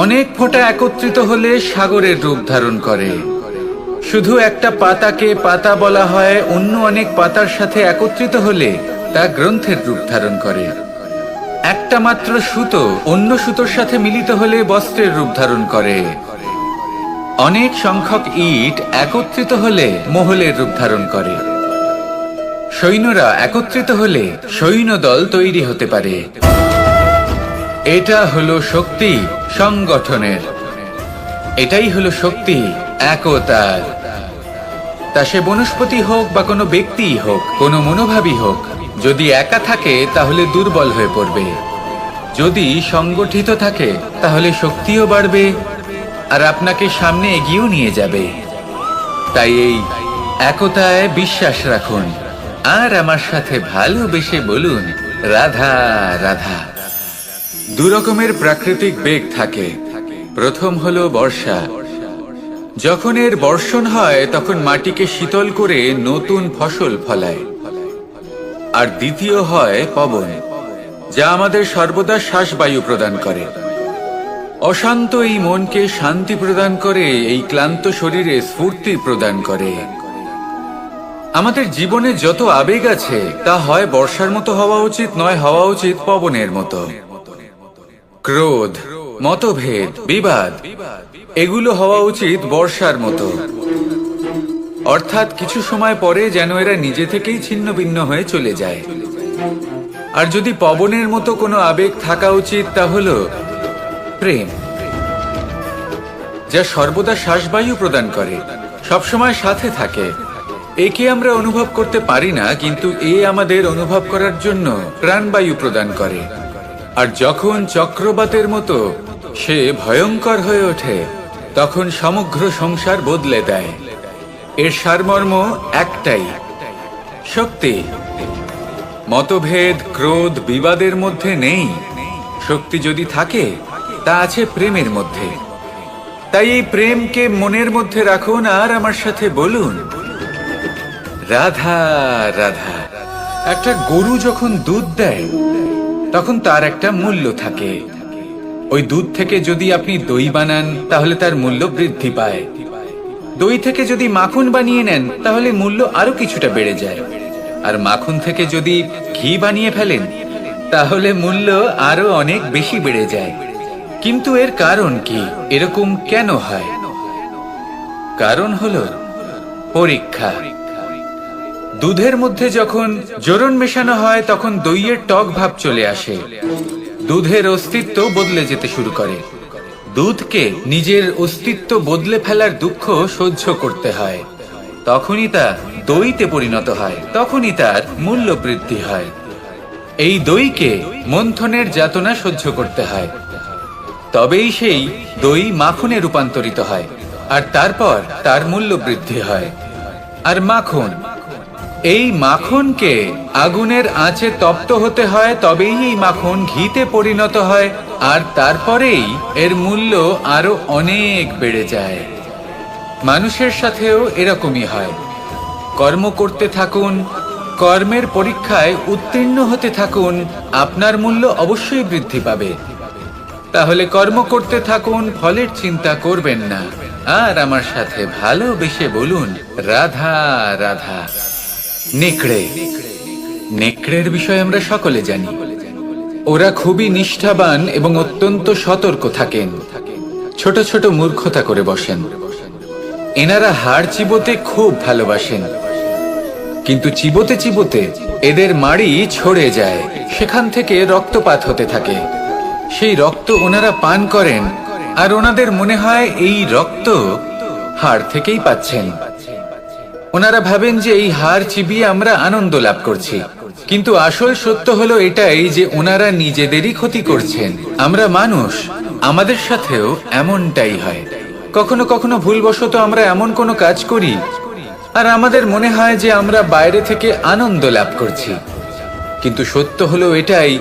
অনেক ফোঁটা একত্রিত হলে সাগরের রূপ ধারণ করে। শুধু একটা পাতাকে পাতা বলা হয়, অন্য অনেক পাতার সাথে একত্রিত হলে তা গ্রন্থের রূপ ধারণ করে। একটা মাত্র সুতো অন্য সুতোর সাথে মিলিত হলে বস্ত্রের রূপ ধারণ করে। অনেক সংখ্যক ইট একত্রিত হলে মহলের রূপ ধারণ করে। সৈন্যরা একত্রিত হলে সৈন্যদল তৈরি হতে পারে। এটা হলো শক্তি সংগঠনের, এটাই হলো শক্তি একতার। তা সে বনস্পতি হোক বা কোনো ব্যক্তিই হোক, কোনো মনোভাবই হোক, যদি একা থাকে তাহলে দুর্বল হয়ে পড়বে। যদি সংগঠিত থাকে তাহলে শক্তিও বাড়বে আর আপনাকে সামনে এগিয়েও নিয়ে যাবে। তাই এই একতায় বিশ্বাস রাখুন আর আমার সাথে ভালোবেসে বলুন, রাধা রাধা। দু রকমের প্রাকৃতিক বেগ থাকে। প্রথম হলো বর্ষা। যখন এর বর্ষণ হয় তখন মাটিকে শীতল করে নতুন ফসল ফলায়। আর দ্বিতীয় হয় পবন, যা আমাদের সর্বদা শ্বাসবায়ু প্রদান করে। অশান্ত এই মনকে শান্তি প্রদান করে, এই ক্লান্ত শরীরে স্ফূর্তি প্রদান করে। আমাদের জীবনে যত আবেগ আছে তা হয় বর্ষার মতো হওয়া উচিত, নয় হওয়া উচিত পবনের মতো। ক্রোধ, মতভেদ, বিবাদ, এগুলো হওয়া উচিত বর্ষার মতো। অর্থাৎ কিছু সময় পরে যেন এরা নিজে থেকেই ছিন্ন ভিন্ন হয়ে চলে যায়। আর যদি পবনের মতো কোনো আবেগ থাকা উচিত তা হলো প্রেম, যা সর্বদা শ্বাসবায়ু প্রদান করে, সবসময় সাথে থাকে। একে আমরা অনুভব করতে পারি না, কিন্তু এ আমাদের অনুভব করার জন্য প্রাণবায়ু প্রদান করে। আর যখন চক্রবাতের মতো সে ভয়ঙ্কর হয়ে ওঠে, তখন সমগ্র সংসার বদলে দেয়। এর সারমর্ম একটাই, শক্তি। মতভেদ, ক্রোধ, বিবাদের মধ্যে নেই। শক্তি যদি থাকে, তা আছে প্রেমের মধ্যে। তাই এই প্রেমকে মনের মধ্যে রাখুন আর আমার সাথে বলুন, রাধা রাধা। একটা গরু যখন দুধ দেয়, তখন তার একটা মূল্য থাকে। ওই দুধ থেকে যদি আপনি দই বানান, তাহলে তার মূল্য বৃদ্ধি পায়। দই থেকে যদি মাখন বানিয়ে নেন, তাহলে মূল্য আরো কিছুটা বেড়ে যায়। আর মাখন থেকে যদি ঘি বানিয়ে ফেলেন, তাহলে মূল্য আরো অনেক বেশি বেড়ে যায়। কিন্তু এর কারণ কি? এরকম কেন হয়? কারণ হলো পরীক্ষা। দুধের মধ্যে যখন জোরন মেশানো হয়, তখন দইয়ের টক ভাব চলে আসে। দুধের অস্তিত্ব বদলে যেতে শুরু করে। দুধকে নিজের অস্তিত্ব বদলে ফেলার দুঃখ সহ্য করতে হয়। তখনই তা দইতে পরিণত হয়, তখনই তার মূল্য বৃদ্ধি হয়। এই দইকে মন্থনের যাতনা সহ্য করতে হয়, তবেই সেই দই মাখনে রূপান্তরিত হয়, আর তারপর তার মূল্য বৃদ্ধি হয়। আর মাখন, এই মাখনকে আগুনের আঁচে তপ্ত হতে হয়, তবেই এই মাখন ঘিতে পরিণত হয়, আর তারপরেই এর মূল্য আরো অনেক বেড়ে যায়। মানুষের সাথেও এরকমই হয়। কর্ম করতে থাকুন, কর্মের পরীক্ষায় উত্তীর্ণ হতে থাকুন, আপনার মূল্য অবশ্যই বৃদ্ধি পাবে। তাহলে কর্ম করতে থাকুন, ফলের চিন্তা করবেন না। আর আমার সাথে ভালোবেসে বলুন, রাধা রাধা। নেকড়ে, নেকড়ের বিষয়ে আমরা সকলে জানি। ওরা খুবই নিষ্ঠাবান এবং অত্যন্ত সতর্ক থাকেন। ছোট ছোট মূর্খতা করে বসেন। এনারা হাড় চিবোতে খুব ভালোবাসেন, কিন্তু চিবোতে চিবোতে এদের মাড়ি ছড়ে যায়। সেখান থেকে রক্তপাত হতে থাকে। সেই রক্ত ওনারা পান করেন, আর ওনাদের মনে হয় এই রক্ত হাড় থেকেই পাচ্ছেন। ওনারা ভাবেন যে এই হাড় চিবিয়ে আমরা আনন্দ লাভ করছি, কিন্তু আসল সত্য হলো এটাই যে ওনারা নিজেদেরই ক্ষতি করছেন। আমরা মানুষ, আমাদের সাথেও এমনটাই হয়। কখনো কখনো ভুলবশত আমরা এমন কোনো কাজ করি, আর আমাদের মনে হয় যে আমরা বাইরে থেকে আনন্দ লাভ করছি, কিন্তু সত্য হলো এটাই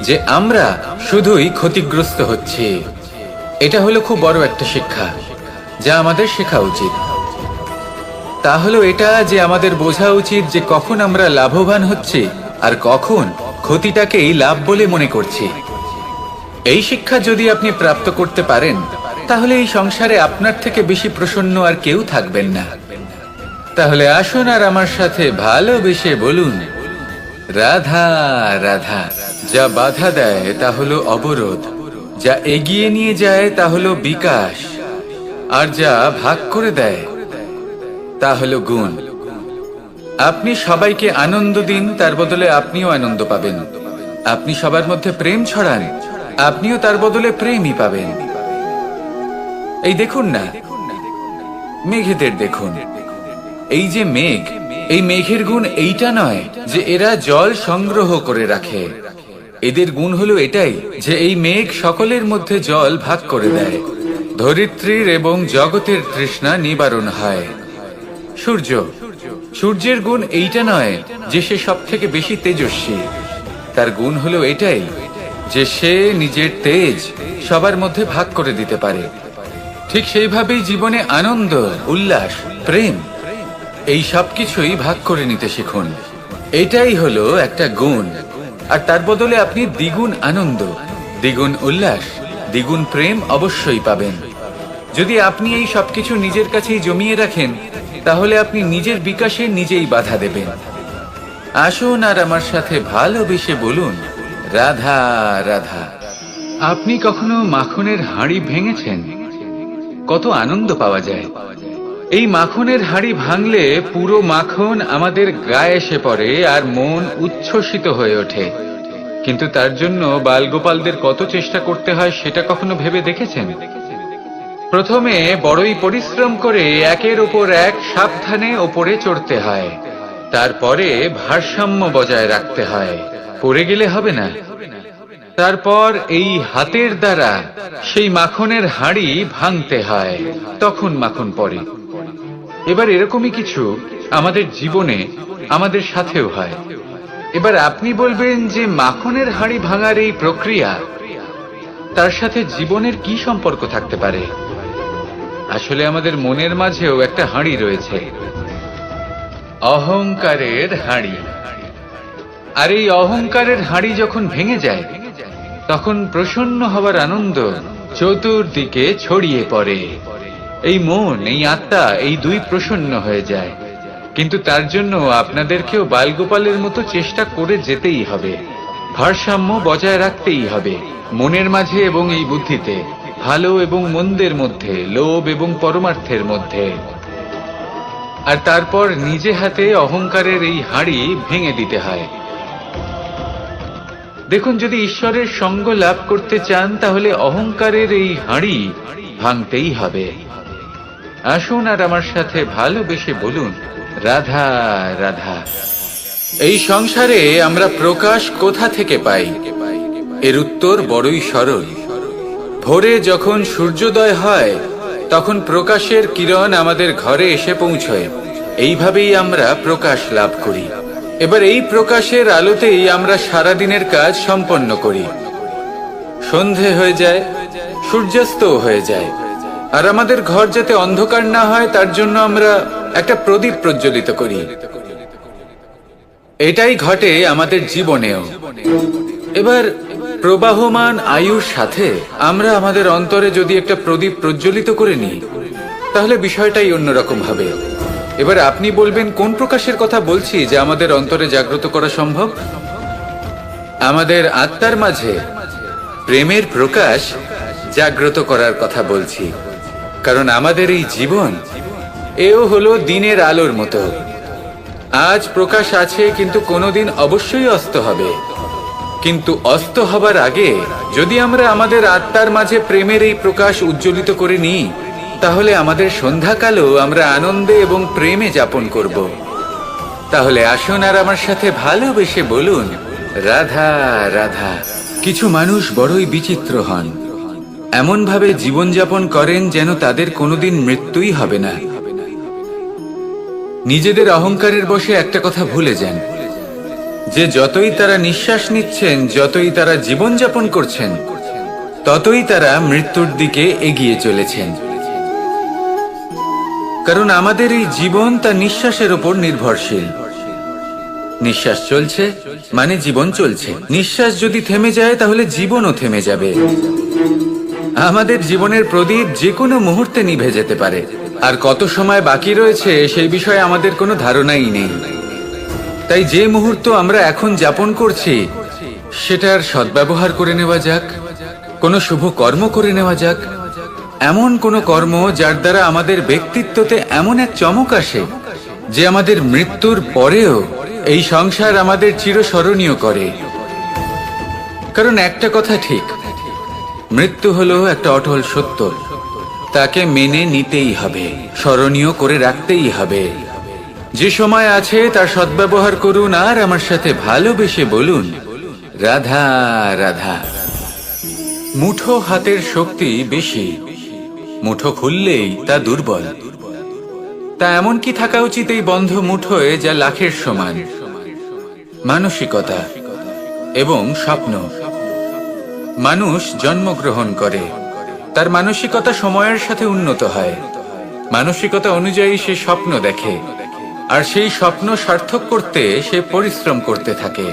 যে আমরা শুধুই ক্ষতিগ্রস্ত হচ্ছি। এটা হলো খুব বড় একটা শিক্ষা, যা আমাদের শেখা উচিত। তা হলো এটা যে আমাদের বোঝা উচিত যে কখন আমরা লাভবান হচ্ছি আর কখন ক্ষতিটাকেই লাভ বলে মনে করছি। এই শিক্ষা যদি আপনি প্রাপ্ত করতে পারেন, তাহলে এই সংসারে আপনার থেকে বেশি প্রসন্ন আর কেউ থাকবেন না। তাহলে আসুন আর আমার সাথে ভালোবেসে বলুন, রাধা রাধা। যা বাধা দেয় তা হলো অবরোধ, যা এগিয়ে নিয়ে যায় তা হলো বিকাশ, আর যা ভাগ করে দেয় তা হলো গুণ। আপনি সবাইকে আনন্দ দিন, তার বদলে আপনিও আনন্দ পাবেন। আপনি সবার মধ্যে প্রেম ছড়ান, আপনিও তার বদলে প্রেমই পাবেন। এই দেখুন না, মেঘেদের দেখুন। এই যে মেঘ, এই মেঘের গুণ এইটা নয় যে এরা জল সংগ্রহ করে রাখে। এদের গুণ হলো এটাই যে এই মেঘ সকলের মধ্যে জল ভাগ করে দেয়। ধরিত্রীর এবং জগতের তৃষ্ণা নিবারণ হয়। সূর্য, সূর্যের গুণ এইটা নয় যে সে সব থেকে বেশি তেজস্বী। তার গুণ হলো এটাই যে সে নিজের তেজ সবার মধ্যে ভাগ করে দিতে পারে। ঠিক সেইভাবেই জীবনে আনন্দ, উল্লাস, প্রেম, এই সব কিছুই ভাগ করে নিতে শিখুন। এটাই হলো একটা গুণ, আর তার বদলে আপনি দ্বিগুণ আনন্দ, দ্বিগুণ উল্লাস, দ্বিগুণ প্রেম অবশ্যই পাবেন। যদি আপনি এই সবকিছু নিজের কাছেই জমিয়ে রাখেন, তাহলে আপনি নিজের বিকাশে নিজেই বাধা দেবেন। আসুন আর আমার সাথে ভালোবেসে বলুন, রাধা রাধা। আপনি কখনো মাখনের হাঁড়ি ভেঙেছেন? কত আনন্দ পাওয়া যায়। এই মাখনের হাঁড়ি ভাঙলে পুরো মাখন আমাদের গায়ে এসে পড়ে আর মন উচ্ছ্বসিত হয়ে ওঠে। কিন্তু তার জন্য বালগোপালদের কত চেষ্টা করতে হয় সেটা কখনো ভেবে দেখেছেন? প্রথমে বড়ই পরিশ্রম করে একের ওপর এক সাবধানে ওপরে চড়তে হয়, তারপরে ভারসাম্য বজায় রাখতে হয়, পড়ে গেলে হবে না। তারপর এই হাতের দ্বারা সেই মাখনের হাঁড়ি ভাঙতে হয়, তখন মাখন পড়ে। এবার এরকমই কিছু আমাদের জীবনে আমাদের সাথেও হয়। এবার আপনি বলবেন যে মাখনের হাঁড়ি ভাঙার এই প্রক্রিয়া, তার সাথে জীবনের কি সম্পর্ক থাকতে পারে? আসলে আমাদের মনের মাঝেও একটা হাঁড়ি রয়েছে, অহংকারের হাঁড়ি। আর এই অহংকারের হাঁড়ি যখন ভেঙে যায়, তখন প্রসন্ন হবার আনন্দ চতুর্দিকে ছড়িয়ে পড়ে। এই মন, এই আত্মা, এই দুই প্রসন্ন হয়ে যায়। কিন্তু তার জন্য আপনাদেরকেও বালগোপালের মতো চেষ্টা করে যেতেই হবে, ভারসাম্য বজায় রাখতেই হবে মনের মাঝে এবং এই বুদ্ধিতে, ভালো এবং মন্দের মধ্যে, লোভ এবং পরমার্থের মধ্যে। আর তারপর নিজে হাতে অহংকারের এই হাঁড়ি ভেঙে দিতে হয়। দেখুন, যদি ঈশ্বরের সঙ্গ লাভ করতে চান, তাহলে অহংকারের এই হাঁড়ি ভাঙতেই হবে। আসুন আর আমার সাথে ভালোবেসে বলুন, রাধা রাধা। এই সংসারে আমরা প্রকাশ কোথা থেকে পাই? এর উত্তর বড়ই সরল। ভোরে যখন সূর্যোদয় হয়, তখন প্রকাশের কিরণ আমাদের ঘরে এসে পৌঁছয়। এইভাবেই আমরা প্রকাশ লাভ করি। এবার এই প্রকাশের আলোতেই আমরা সারাদিনের কাজ সম্পন্ন করি। সন্ধে হয়ে যায়, সূর্যাস্তও হয়ে যায়। আর আমাদের ঘর যাতে অন্ধকার না হয়, তার জন্য আমরা একটা প্রদীপ প্রজ্বলিত করি। এটাই ঘটে আমাদের জীবনেও। এবার প্রবাহমান আয়ুর সাথে আমরা আমাদের অন্তরে যদি একটা প্রদীপ প্রজ্বলিত করে নিই, তাহলে বিষয়টাই অন্যরকম হবে। এবার আপনি বলবেন, কোন প্রকাশের কথা বলছি যা আমাদের অন্তরে জাগ্রত করা সম্ভব? আমাদের আত্মার মাঝে প্রেমের প্রকাশ জাগ্রত করার কথা বলছি। কারণ আমাদের এই জীবন, এও হলো দিনের আলোর মতো। আজ প্রকাশ আছে, কিন্তু কোনোদিন অবশ্যই অস্ত হবে। কিন্তু অস্ত হবার আগে যদি আমরা আমাদের আত্মার মাঝে প্রেমের এই প্রকাশ উজ্জ্বলিত করে নিই, তাহলে আমাদের সন্ধ্যাকালও আমরা আনন্দে এবং প্রেমে যাপন করব। তাহলে আসুন আর আমার সাথে ভালোবেসে বলুন, রাধা রাধা। কিছু মানুষ বড়ই বিচিত্র হন, এমন ভাবে জীবনযাপন করেন যেন তাদের কোনোদিন মৃত্যুই হবে না। নিজেদের অহংকারের বশে একটা কথা ভুলে যান, যে যতই তারা নিঃশ্বাস নিচ্ছেন, যতই তারা জীবনযাপন করছেন, ততই তারা মৃত্যুর দিকে এগিয়ে চলেছেন। কারণ আমাদের এই জীবন তা নিঃশ্বাসের উপর নির্ভরশীল। নিঃশ্বাস চলছে মানে জীবন চলছে। নিঃশ্বাস যদি থেমে যায়, তাহলে জীবনও থেমে যাবে। আমাদের জীবনের প্রদীপ যে কোনো মুহূর্তে নিভে যেতে পারে। আর কত সময় বাকি রয়েছে সেই বিষয়ে আমাদের কোনো ধারণাই নেই। তাই যে মুহূর্ত আমরা এখন যাপন করছি, সেটার সদ্ব্যবহার করে নেওয়া যাক। কোনো শুভ কর্ম করে নেওয়া যাক, এমন কোনো কর্ম যার দ্বারা আমাদের ব্যক্তিত্বতে এমন এক চমক আসে যে আমাদের মৃত্যুর পরেও এই সংসার আমাদের চিরস্মরণীয় করে। কারণ একটা কথা ঠিক, মৃত্যু হলো একটা অটল সত্য। তাকে মেনে নিতেই হবে, স্মরণীয় করে রাখতেই হবে। যে সময় আছে তার সদ্ব্যবহার করুন আর আমার সাথে ভালোবেসে বলুন, রাধা রাধা। মুঠো হাতের শক্তি বেশি, মুঠো খুললেই তা দুর্বল। তা এমন কি থাকা উচিত এই বন্ধ মুঠোয় যা লাখের সমান? মানসিকতা এবং স্বপ্ন। মানুষ জন্মগ্রহণ করে, তার মানসিকতা সময়ের সাথে উন্নত হয়। মানসিকতা অনুযায়ী সে স্বপ্ন দেখে, আর সেই স্বপ্ন সার্থক করতে সে পরিশ্রম করতে থাকে।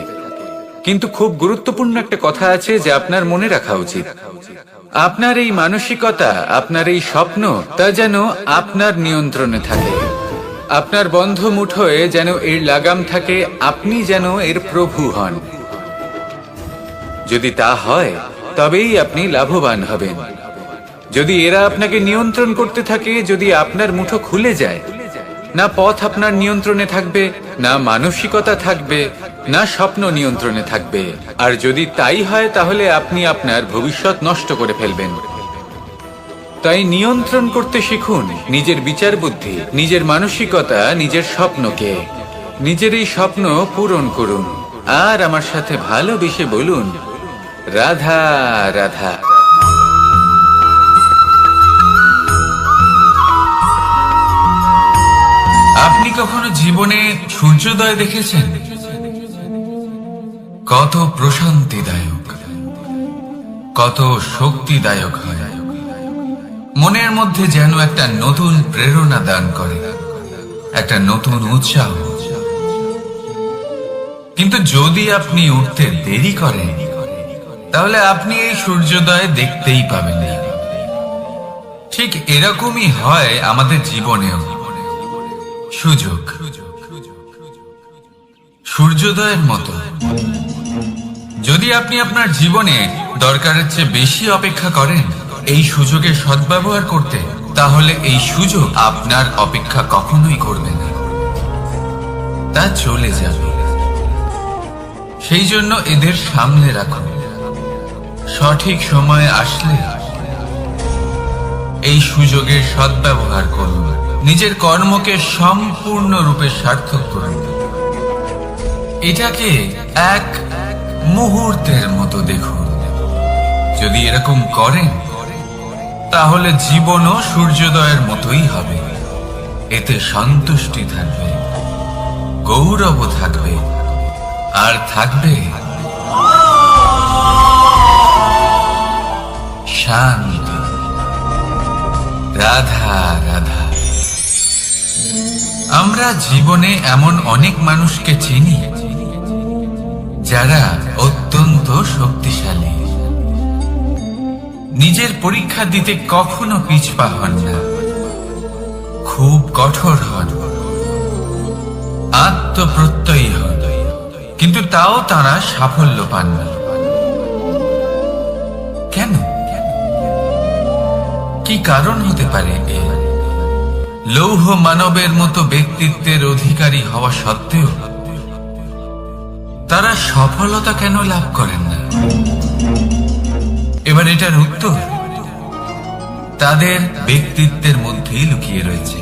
কিন্তু খুব গুরুত্বপূর্ণ একটা কথা আছে যা আপনার মনে রাখা উচিত। আপনার এই মানসিকতা, আপনার এই স্বপ্ন, তা যেন আপনার নিয়ন্ত্রণে থাকে। আপনার বন্ধ মুঠোয় যেন এর লাগাম থাকে, আপনি যেন এর প্রভু হন। যদি তা হয়, তবেই আপনি লাভবান হবেন। যদি এরা আপনাকে নিয়ন্ত্রণ করতে থাকে, যদি আপনার মুঠো খুলে যায়, না পথ আপনার নিয়ন্ত্রণে থাকবে, না মানসিকতা থাকবে, না স্বপ্ন নিয়ন্ত্রণে থাকবে। আর যদি তাই হয়, তাহলে আপনি আপনার ভবিষ্যৎ নষ্ট করে ফেলবেন। তাই নিয়ন্ত্রণ করতে শিখুন নিজের বিচার বুদ্ধি, নিজের মানসিকতা, নিজের স্বপ্নকে। নিজের এই স্বপ্ন পূরণ করুন আর আমার সাথে ভালোবেসে বলুন, রাধা রাধা। আপনি কখনো জীবনে সূর্যোদয় দেখেছেন? কত প্রশান্তিদায়ক, কত শক্তিদায়ক হয়। মনের মধ্যে যেন একটা নতুন প্রেরণা দান করে, একটা নতুন উৎসাহ। কিন্তু যদি আপনি উঠতে দেরি করেন, তাহলে আপনি এই সূর্যোদয় দেখতেই পাবেন না। ঠিক এরকমই হয় আমাদের জীবনেও। সুযোগ সূর্যোদয়ের মতো। যদি আপনি আপনার জীবনে দরকারের চেয়ে বেশি অপেক্ষা করেন এই সুযোগের সদ্ব্যবহার করতে, তাহলে এই সুযোগ আপনার অপেক্ষা কখনোই করবে না, তা চলে যাবে। সেই জন্য এদের সামনে রাখুন। সঠিক সময়ে আসলে এই সুযোগের সদ্ব্যবহার করুন। নিজের কর্মকে সম্পূর্ণরূপে সার্থক করুন। এটাকে এক মুহূর্তের মতো দেখুন। যদি এরকম করেন, তাহলে জীবনও সূর্যোদয়ের মতোই হবে। এতে সন্তুষ্টি থাকবে, গৌরব থাকবে, আর থাকবে শান্তি। রাধা রাধা। আমরা জীবনে এমন অনেক মানুষকে চিনি যারা অত্যন্ত শক্তিশালী, নিজের পরীক্ষা দিতে কখনো পিছপা হন না, খুব কঠোর হন, আত্মপ্রত্যয়ী হন, কিন্তু তাও তারা সাফল্য পান না। কেন? কি কারণ হতে পারে এর? লৌহ মানবের মতো ব্যক্তিত্বের অধিকারী হওয়া সত্ত্বেও তারা সফলতা কেন লাভ করেন না? এবার এটার উত্তর তাদের ব্যক্তিত্বের মধ্যেই লুকিয়ে রয়েছে।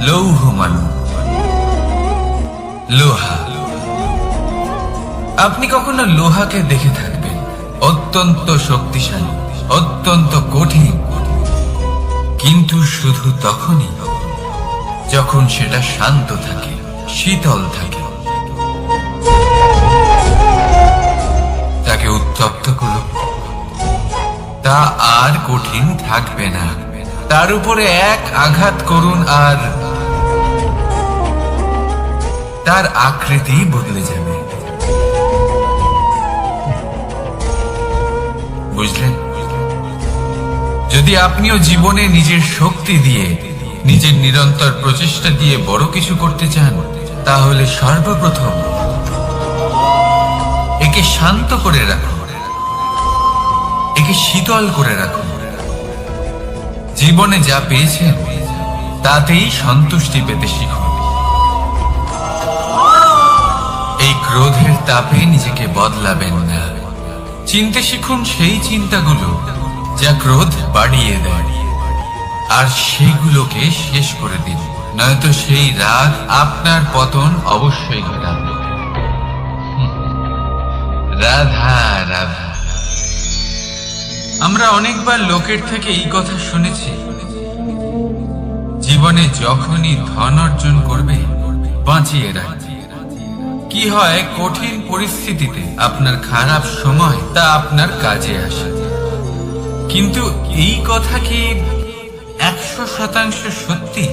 লৌহ মানব, লোহা। আপনি কখনো লোহাকে দেখে থাকবেন, অত্যন্ত শক্তিশালী, অত্যন্ত কঠিন, কিন্তু শুধু তখনই যখন সেটা শান্ত থাকে, শীতল থাকে। তাকে উত্তপ্ত করুন, তা আর কঠিন থাকবে না। তার উপরে এক আঘাত করুন আর তার আকৃতি বদলে যাবে। বুঝলেন? যদি আপনিও জীবনে নিজের শক্তি দিয়ে, নিজের নিরন্তর প্রচেষ্টা দিয়ে বড় কিছু করতে চান, তাহলে সর্বপ্রথম একে শান্ত করে রাখুন, একে শীতল করে রাখুন। জীবনে যা পেয়েছেন তাতেই সন্তুষ্টি পেতে শিখুন। এই ক্রোধের তাপে নিজেকে বদলাবেন না। চিনতে শিখুন সেই চিন্তাগুলো যা ক্রোধ বাড়িয়ে দেয়, আর সেগুলোকে শেষ করে দিন, নয়তো সেই রাগ আপনার পতন অবশ্যই ঘটাবে। রাধা রাধা। আমরা অনেকবার লোকের থেকে এই কথা শুনেছি, জীবনে যখনই ধন অর্জন করবে বাঁচিয়ে রাখবে। কি হয়, কঠিন পরিস্থিতিতে আপনার খারাপ সময় তা আপনার কাজে আসে। কিন্তু এই কথা কি 100% সত্যি?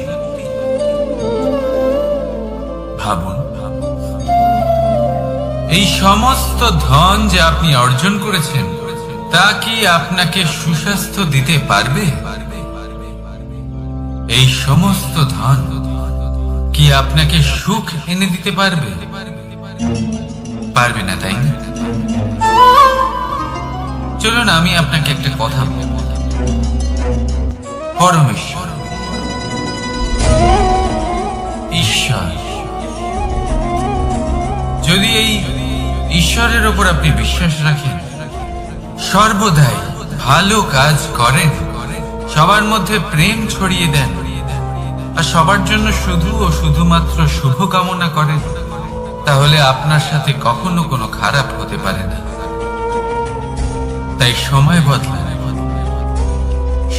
ভাবুন, এই সমস্ত ধন যে আপনি অর্জন করেছেন, তা কি আপনাকে সুস্বাস্থ্য দিতে পারবে? এই সমস্ত ধন কি আপনাকে সুখ এনে দিতে পারবে? পারবে না, তাই না? চলুন আমি আপনাকে একটা কথা বলব। পরমেশ্বর, ঈশ্বর, যদি এই ঈশ্বরের ওপর আপনি বিশ্বাস রাখেন, সর্বদাই ভালো কাজ করেন, সবার মধ্যে প্রেম ছড়িয়ে দেন, আর সবার জন্য শুধু ও শুধুমাত্র শুভ কামনা করেন, তাহলে আপনার সাথে কখনো কোনো খারাপ হতে পারে না। তাই সময় বদলান,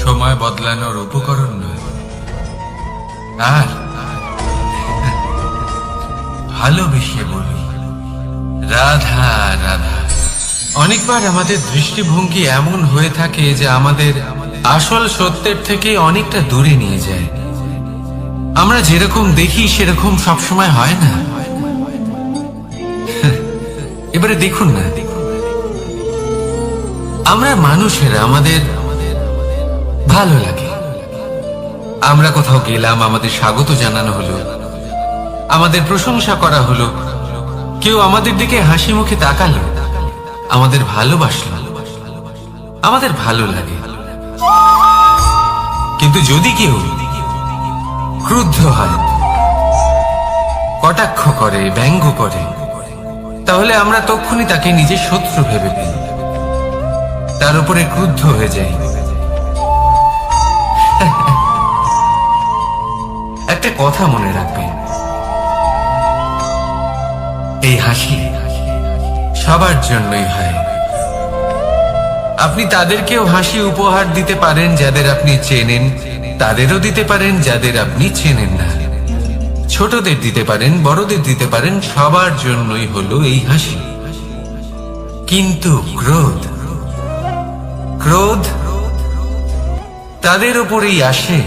সময় বদলানোর উপকরণ নয়। আর ভালোবেসে বলি রাধা রাধা। অনেকবার আমাদের দৃষ্টিভঙ্গি এমন হয়ে থাকে যে আমাদের আসল সত্যের থেকে অনেকটা দূরে নিয়ে যায়। আমরা যেরকম দেখি সেরকম সবসময় হয় না। এবারে দেখুন না, আমরা মানুষেরা আমাদের ভালো লাগে, আমরা কোথাও গেলাম, আমাদের স্বাগত জানানো হলো, আমাদের প্রশংসা করা হলো, কেউ আমাদের দিকে হাসি মুখে তাকালো, আমাদের ভালোবাসলো, আমাদের ভালো লাগে। কিন্তু যদি কেউ ক্রুদ্ধ হয়, কটাক্ষ করে, ব্যঙ্গ করে, তাহলে আমরা তক্ষুনি তাকে নিজের শত্রু ভেবে ফেলি, তার উপরে ক্রুদ্ধ হয়ে যাই। একটা কথা মনে রাখবেন, এই হাসি সবার জন্যই হয়। আপনি তাদেরকেও হাসি উপহার দিতে পারেন যাদের আপনি চেনেন, তাদেরও দিতে পারেন যাদের আপনি চেনেন না, ছোটদের দিতে পারেন, বড়দের দিতে পারেন, সবার জন্যই হলো এই হাসি। কিন্তু ক্রোধ, ক্রোধ তাদের উপরেই আসে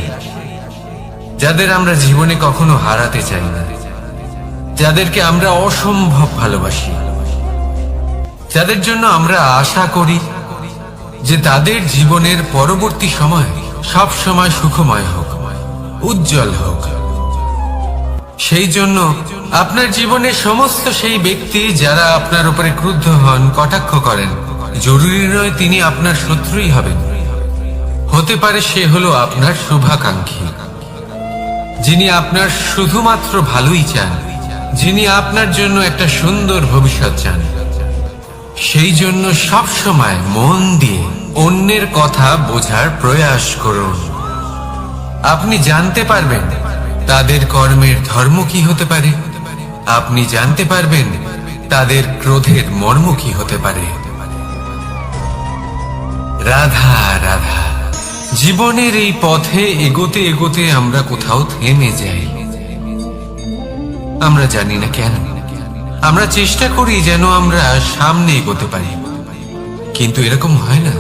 যাদের আমরা জীবনে কখনো হারাতে চাই না, যাদেরকে আমরা অসম্ভব ভালোবাসি, যাদের জন্য আমরা আশা করি যে তাদের জীবনের পরবর্তী সময় সব সময় সুখময় হোক, উজ্জ্বল হোক। সেই জন্য আপনার জীবনের সমস্ত সেই ব্যক্তি যারা আপনার উপরে ক্রুদ্ধ হন, কটাক্ষ করেন, জরুরি নয় তিনি আপনার শত্রুই হবেন। হতে পারে সে হলো আপনার শুভাকাঙ্ক্ষী, যিনি আপনার শুধুমাত্র ভালোই চান, যিনি আপনার জন্য একটা সুন্দর ভবিষ্যৎ চান। সেই জন্য সব সময় মন দিয়ে অন্যের কথা বোঝার প্রয়াস করুন। আপনি জানতে পারবেন তাদের কর্মের ধর্ম কি হতে পারে, আপনি জানতে পারবেন তাদের ক্রোধের মর্ম কি হতে পারে। রাধা রাধা। জীবনের এই পথে এগোতে এগোতে আমরা কোথাও থেমে যাই, আমরা জানি না কেন। আমরা চেষ্টা করি যেন আমরা সামনে এগোতে পারি, কিন্তু এরকম হয় না।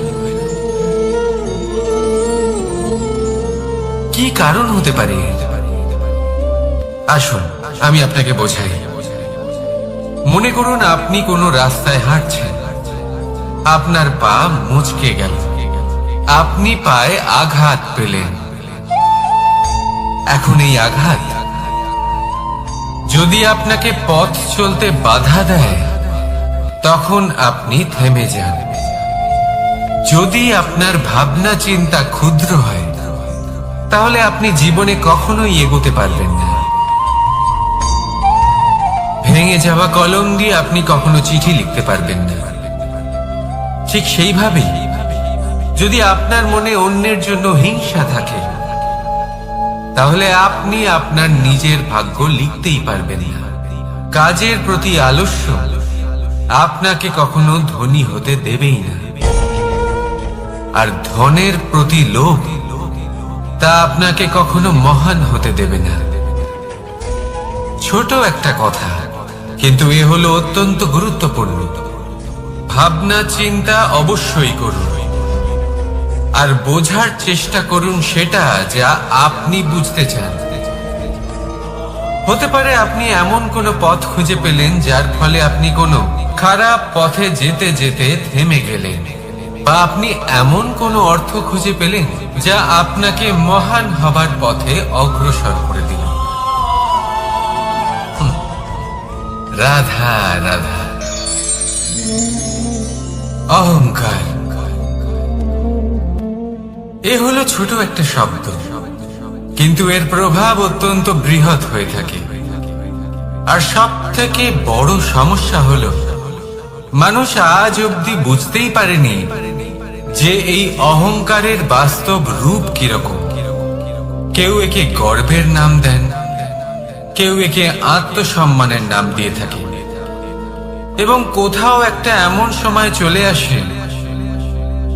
কি কারণ হতে পারে? আসুন আমি আপনাকে বোঝাই। মনে করুন আপনি কোনো রাস্তায় হাঁটছেন, আপনার পা মুচকে গেল, আপনি পায়ে আঘাত পেলেন। এখন এই আঘাত যদি আপনাকে পথ চলতে বাধা দেয়, তখন আপনি থেমে যান। যদি আপনার ভাবনা চিন্তা ক্ষুদ্র হয়, তাহলে আপনি জীবনে কখনোই এগোতে পারবেন না। ভেঙে যাওয়া কলম দিয়ে আপনি কখনো চিঠি লিখতে পারবেন না। ঠিক সেইভাবেই যদি আপনার মনে অন্যের জন্য হিংসা থাকে, তাহলে আপনি আপনার নিজের ভাগ্য লিখতেই পারবেন না। কাজের প্রতি আলস্য আপনাকে কখনো ধনী হতে দেবেই না, আর ধনের প্রতি লোভ তা আপনাকে কখনো মহান হতে দেবে না। ছোট একটা কথা, কিন্তু এ হলো অত্যন্ত গুরুত্বপূর্ণ। ভাবনা চিন্তা অবশ্যই করুন, আর বোঝার চেষ্টা করুন সেটা যা আপনি বুঝতে চান। হতে পারে আপনি এমন কোনো পথ খুঁজে পেলেন যার ফলে আপনি কোনো খারাপ পথে যেতে যেতে থেমে গেলেন, বা আপনি এমন কোনো অর্থ খুঁজে পেলেন যা আপনাকে মহান হবার পথে অগ্রসর করে দিল। রাধা রাধা। অহংকার এ হলো ছোট একটা শব্দ, কিন্তু এর প্রভাব অত্যন্ত বৃহৎ হয়ে থাকে। আর সব থেকে বড় সমস্যা হলো মানুষ আজ অব্দি বুঝতেই পারেনি যে এই অহংকারের বাস্তব রূপ কিরকম। কেউ একে গর্বের নাম দেন, কেউ একে আত্মসম্মানের নাম দিয়ে থাকে, এবং কোথাও একটা এমন সময় চলে আসে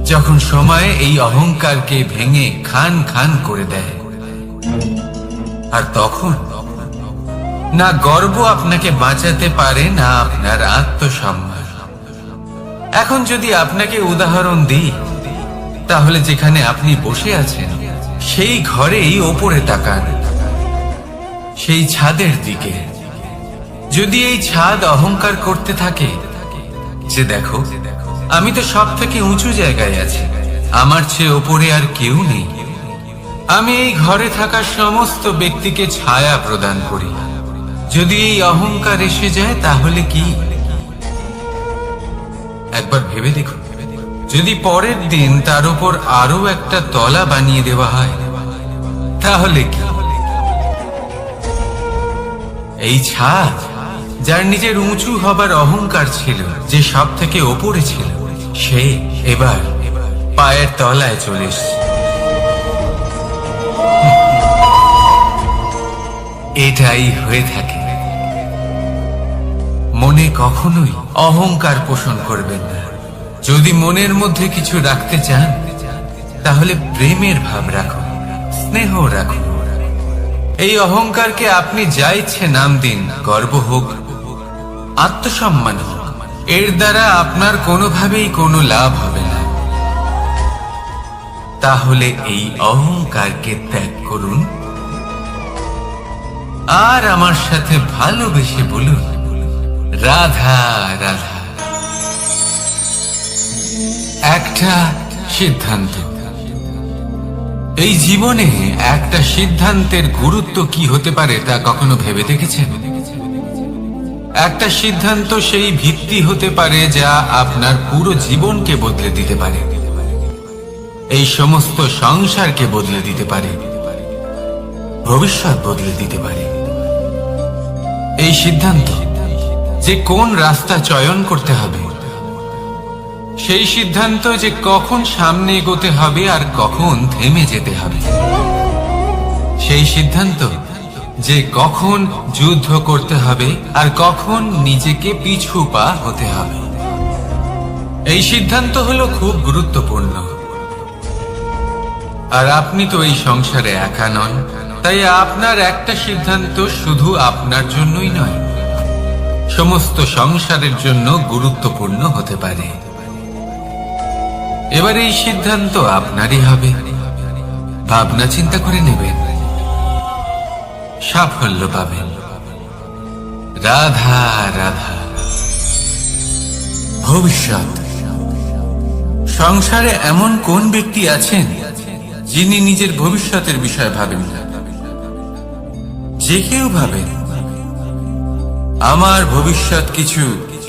যখন সময় এই অহংকারকে ভেঙে খান খান করে দেয়। আর তখন না গর্ব আপনাকে বাঁচাতে পারে, না আপনার আত্মসম্মান। এখন যদি আপনাকে উদাহরণ দিই, তাহলে যেখানে আপনি বসে আছেন সেই ঘরেই ওপরে তাকান, সেই ছাদের দিকে। যদি এই ছাদ অহংকার করতে থাকে যে দেখো আমি তো সব থেকে উঁচু জায়গায় আছি, আমার চেয়ে ওপরে আর কেউ নেই, আমি এই ঘরে থাকা সমস্ত ব্যক্তিকে ছায়া প্রদান করি, যদি এই অহংকার এসে যায় তাহলে কি? একবার ভেবে দেখুন, যদি পরের দিন তার উপর আরো একটা তলা বানিয়ে দেওয়া হয় তাহলে কি? এই ছাদ যার নিজের উঁচু হবার অহংকার ছিল, যে সব থেকে ওপরে ছিল, সে এবার পায়ের তলায় চলে এসেছে। এটাই হয়ে থাকে। মনে কখনোই অহংকার পোষণ করবেন না। যদি মনের মধ্যে কিছু রাখতে চান তাহলে প্রেমের ভাব রাখুন, স্নেহ রাখুন। এই অহংকারকে আপনি যা ইচ্ছে নাম দিন, গর্ব হোক, আত্মসম্মান হোক, এর দ্বারা আপনার কোনোভাবেই কোনো লাভ হবে না। তাহলে এই অহংকারকে ত্যাগ করুন আর আমার সাথে ভালোবেসে বলুন, রাধা রাধা। একটা সিদ্ধান্ত। এই জীবনে একটা সিদ্ধান্তের গুরুত্ব কি হতে পারে তা কখনো ভেবে দেখেছেন? একটা সিদ্ধান্ত সেই ভিত্তি হতে পারে যা আপনার পুরো জীবনকে বদলে দিতে পারে, এই সমস্ত সংসারকে বদলে দিতে পারে, ভবিষ্যৎ বদলে দিতে পারে। এই সিদ্ধান্ত যে কোন রাস্তা চয়ন করতে হবে, সেই সিদ্ধান্ত যে কখন সামনে এগোতে হবে আর কখন থেমে যেতে হবে, সেই সিদ্ধান্ত যে কখন যুদ্ধ করতে হবে আর কখন নিজেকে পিছু পা হতে হবে। এই সিদ্ধান্ত হলো খুব গুরুত্বপূর্ণ। আর আপনি তো এই সংসারে একা নন, তাই আপনার একটা সিদ্ধান্ত শুধু আপনার জন্যই নয়, সমস্ত সংসারের জন্য গুরুত্বপূর্ণ হতে পারে। এবার এই সিদ্ধান্ত আপনারই হবে। ভাবনা চিন্তা করে নেবেন, সাফল্য পাবেন। রাধা রাধা। ভবিষ্যৎ। সংসারে এমন কোন ব্যক্তি আছেন যিনি নিজের ভবিষ্যতের বিষয়ে ভাবেন না? যে কেউ ভাবেন আমার ভবিষ্যৎ কিছু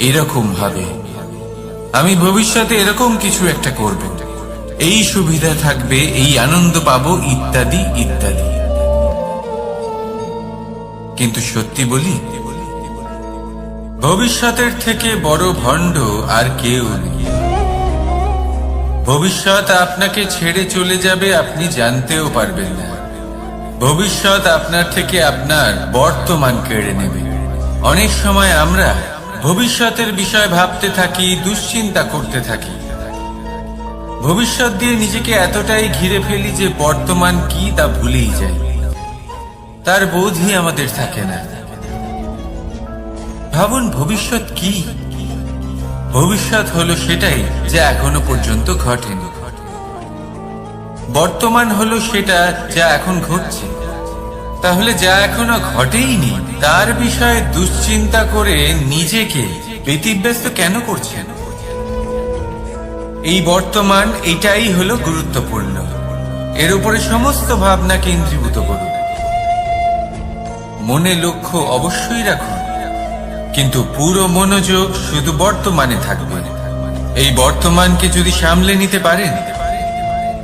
এরকম ভাবে, আমি ভবিষ্যতে এরকম কিছু একটা করব, এই সুবিধা থাকবে, এই আনন্দ পাবো, ইত্যাদি ইত্যাদি। কিন্তু সত্যি বলি, ভবিষ্যতের থেকে বড় ভণ্ড আর কেউ নেই। ভবিষ্যৎ আপনাকে ছেড়ে চলে যাবে, আপনি জানতেও পারবেন না। ভবিষ্যৎ আপনার থেকে আপনার বর্তমান কেড়ে নেবে। অনেক সময় আমরা ভবিষ্যতের বিষয় ভাবতে থাকি, দুশ্চিন্তা করতে থাকি, ভবিষ্যৎ দিয়ে নিজেকে এতটাই ঘিরে ফেলি যে বর্তমান কি তা ভুলেই যাই। তার বোধই আমাদের থাকে না। ভাবুন, ভবিষ্যৎ কি? ভবিষ্যৎ হলো সেটাই যা এখনো পর্যন্ত ঘটেনি। বর্তমান হলো সেটা যা এখন ঘটছে। তাহলে যা এখনো ঘটেইনি তার বিষয়ে দুশ্চিন্তা করে নিজেকে ব্যতিব্যস্ত কেন করছেন? এই বর্তমান, এটাই হলো গুরুত্বপূর্ণ। এর উপরে সমস্ত ভাবনা কেন্দ্রীভূত করুন। মনে লক্ষ্য অবশ্যই রাখুন, কিন্তু পুরো মনোযোগ শুধু বর্তমানে থাকবে। এই বর্তমানকে যদি সামলে নিতে পারেন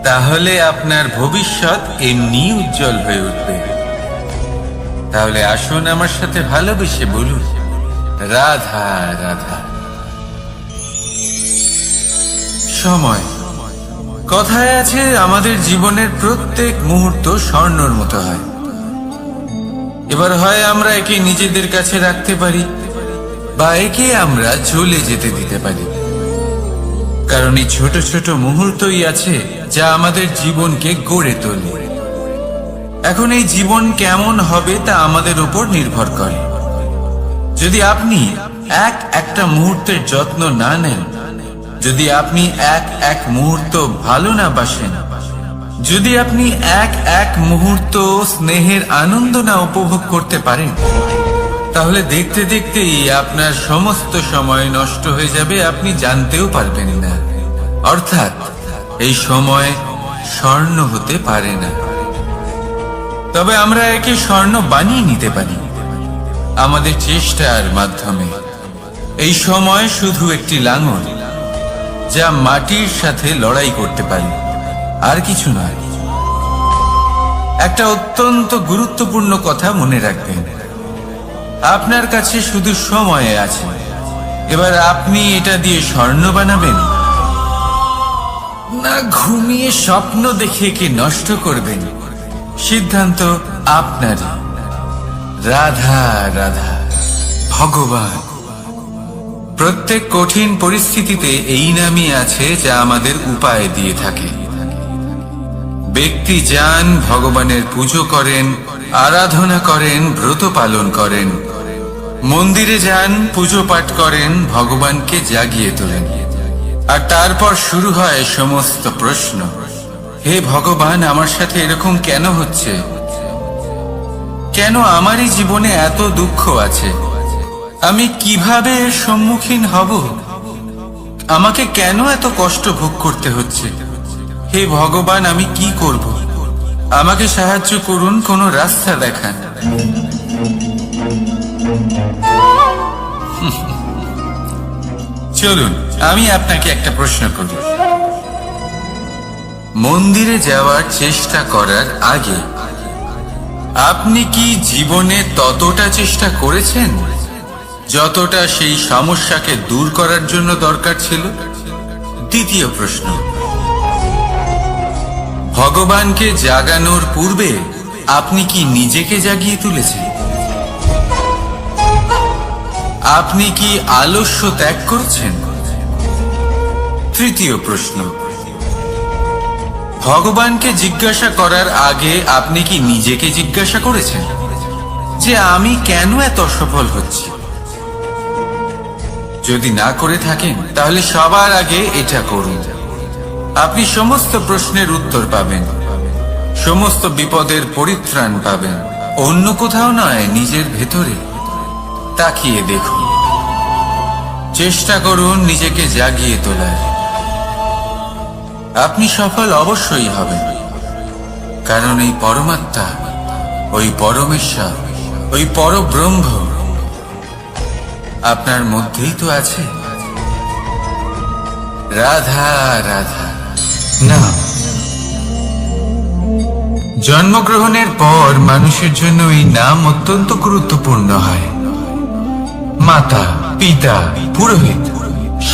তাহলে আপনার ভবিষ্যৎ এমনি উজ্জ্বল হয়ে উঠবে। তাহলে আসুন আমার সাথে ভালোবেসে বলুন, রাধা রাধা। সময় কথায় আছে আমাদের জীবনের প্রত্যেক মুহূর্ত স্বর্ণর মতো হয়। এবার হয় আমরা একে নিজেদের কাছে রাখতে পারি বা একে আমরা চলে যেতে দিতে পারি, কারণ এই ছোট ছোট মুহূর্তই আছে যা আমাদের জীবনকে গড়ে তোলে। এখন এই জীবন কেমন হবে তা আমাদের উপর নির্ভর করে। যদি আপনি একটা মুহূর্তের যত্ন না নেন, যদি আপনি এক মুহূর্ত ভালো না বাসেন, যদি আপনি এক মুহূর্ত স্নেহের আনন্দ না উপভোগ করতে পারেন, তাহলে দেখতে দেখতেই আপনার সমস্ত সময় নষ্ট হয়ে যাবে, আপনি জানতেও পারবেন না। অর্থাৎ এই সময় স্বর্ণ হতে পারে না। তবে আমরা একে স্বর্ণ বানিয়ে নিতে পারি আমাদের চেষ্টার মাধ্যমে। এই সময় শুধু একটি লাঙল যা মাটির সাথে লড়াই করতে পারে, আর কিছু নয়। একটা অত্যন্ত গুরুত্বপূর্ণ কথা মনে রাখবেন, আপনার কাছে শুধু সময় আছে। এবার আপনি এটা দিয়ে স্বর্ণ বানাবেন না ঘুমিয়ে স্বপ্ন দেখে একে নষ্ট করবেন, সিদ্ধান্ত আপনারই। রাধা রাধা। ভগবান প্রত্যেক কঠিন পরিস্থিতিতে এই নামই আছে যা আমাদের উপায় দিয়ে থাকে। ব্যক্তি যান, ভগবানের পুজো করেন, আরাধনা করেন, ব্রত পালন করেন, মন্দিরে যান, পুজো পাঠ করেন, ভগবানকে জাগিয়ে তোলেন, আর তারপর শুরু হয় সমস্ত প্রশ্ন। হে ভগবান, আমার সাথে এরকম কেন হচ্ছে? কেন আমারই জীবনে এত দুঃখ আছে? আমি কিভাবে এর সম্মুখীন হব? আমাকে কেন এত কষ্ট ভোগ করতে হচ্ছে? হে ভগবান, আমি কি করব? আমাকে সাহায্য করুন, কোনো রাস্তা দেখান। চলুন আমি আপনাকে একটা প্রশ্ন করি। মন্দিরে যাওয়ার চেষ্টা করার আগে আপনি কি জীবনে ততটা চেষ্টা করেছেন যতটা সেই সমস্যাকে দূর করার জন্য দরকার ছিল? দ্বিতীয় প্রশ্ন, ভগবানকে জাগানোর পূর্বে আপনি কি নিজেকে জাগিয়ে তুলেছেন? আপনি কি আলস্য ত্যাগ করছেন? তৃতীয় প্রশ্ন, ভগবানকে জিজ্ঞাসা করার আগে আপনি কি নিজেকে জিজ্ঞাসা করেছেন যে আমি কেন এত অসফল হচ্ছি? যদি না করে থাকেন তাহলে সবার আগে এটা করুন। আপনি সমস্ত প্রশ্নের উত্তর পাবেন, সমস্ত বিপদের পরিত্রাণ পাবেন। অন্য কোথাও নয়, নিজের ভেতরে তাকিয়ে দেখুন। চেষ্টা করুন নিজেকে জাগিয়ে তোলার। আপনি সফল অবশ্যই হবেন, কারণ এই পরমাত্মা, ওই পরমেশ্বর, ওই পরব্রহ্ম আপনার মধ্যেই তো আছে। রাধা রাধা। না, জন্মগ্রহণের পর মানুষের জন্য এই নাম অত্যন্ত গুরুত্বপূর্ণ হয়। মাতা, পিতা, পুরোহিত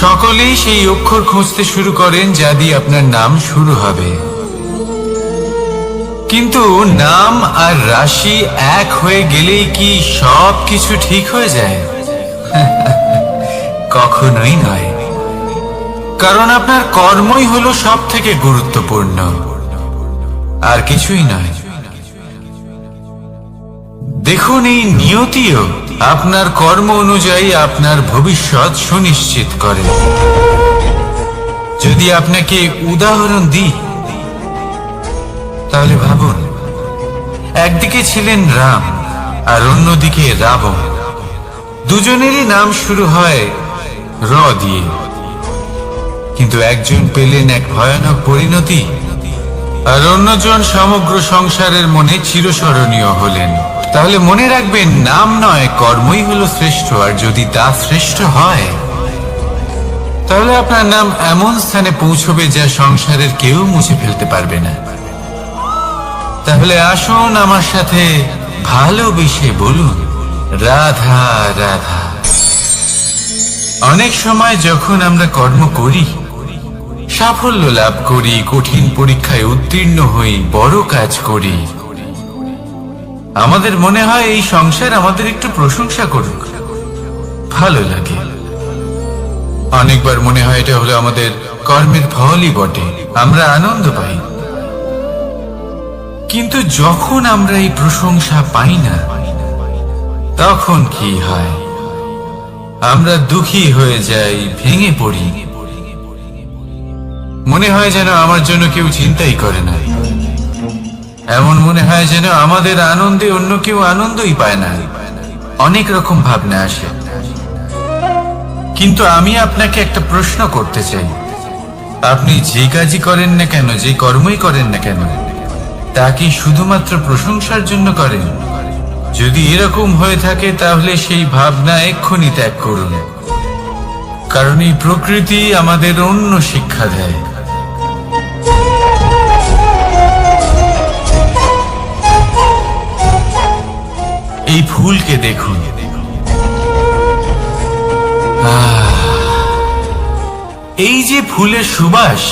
সকলেই সেই অক্ষর খুঁজতে শুরু করেন যা দিয়ে আপনার নাম শুরু হবে। কিন্তু নাম আর রাশি এক হয়ে গেলেই কি সব কিছু ঠিক হয়ে যায়? কখনোই নয়, কারণ আপনার কর্মই হলো সব থেকে গুরুত্বপূর্ণ, আর কিছুই নয়। দেখুন, এই নিয়তিও আপনার কর্ম অনুযায়ী আপনার ভবিষ্যৎ সুনিশ্চিত করে। যদি আপনাকে উদাহরণ দিই তাহলে ভাবুন, একদিকে ছিলেন রাম আর অন্যদিকে রাবণ। দুজনেরই নাম শুরু হয় র দিয়ে, কিন্তু একজন পেলেন এক ভয়ানক পরিণতি আর অন্যজন সমগ্র সংসারের মনে চিরস্মরণীয় হলেন। তাহলে মনে রাখবেন, নাম নয়, কর্মই হলো শ্রেষ্ঠ। আর যদি তা শ্রেষ্ঠ হয় তাহলে আপনার নাম এমন স্থানে পৌঁছবে যা সংসারের কেউ মুছে ফেলতে পারবে না। তাহলে আসুন আমার সাথে ভালোবেসে বলুন, রাধা রাধা। অনেক সময় যখন আমরা কর্ম করি, সাফল্য লাভ করি, কঠিন পরীক্ষায় উত্তীর্ণ হই, বড় কাজ করি, আমাদের মনে হয় এই সংসার আমাদের একটু প্রশংসা করুক, ভালো লাগে। অনেকবার মনে হয় এটা হলো আমাদের কর্মের ফলই বটে, আমরা আনন্দ পাই। কিন্তু যখন আমরা এই প্রশংসা পাই না, তখন কি হয়? আমরা দুঃখী হয়ে যাই, ভেঙে পড়ি। মনে হয় যেন আমার জন্য কেউ চিন্তাই করে না, এমন মনে হয় যেন আমাদের আনন্দে অন্য কেউ আনন্দই পায় না। অনেক রকম ভাবনা আসে। কিন্তু আমি আপনাকে একটা প্রশ্ন করতে চাই, আপনি যে কাজই করেন না কেন, যে কর্মই করেন না কেন, তা কি শুধুমাত্র প্রশংসার জন্য করেন? যদি এরকম হয়ে থাকে তাহলে সেই ভাবনা এক্ষুনি ত্যাগ করুন, কারণ এই প্রকৃতি আমাদের অন্য শিক্ষা দেয়। এই ফুলকে দেখুন, এই যে ফুলের সুবাস,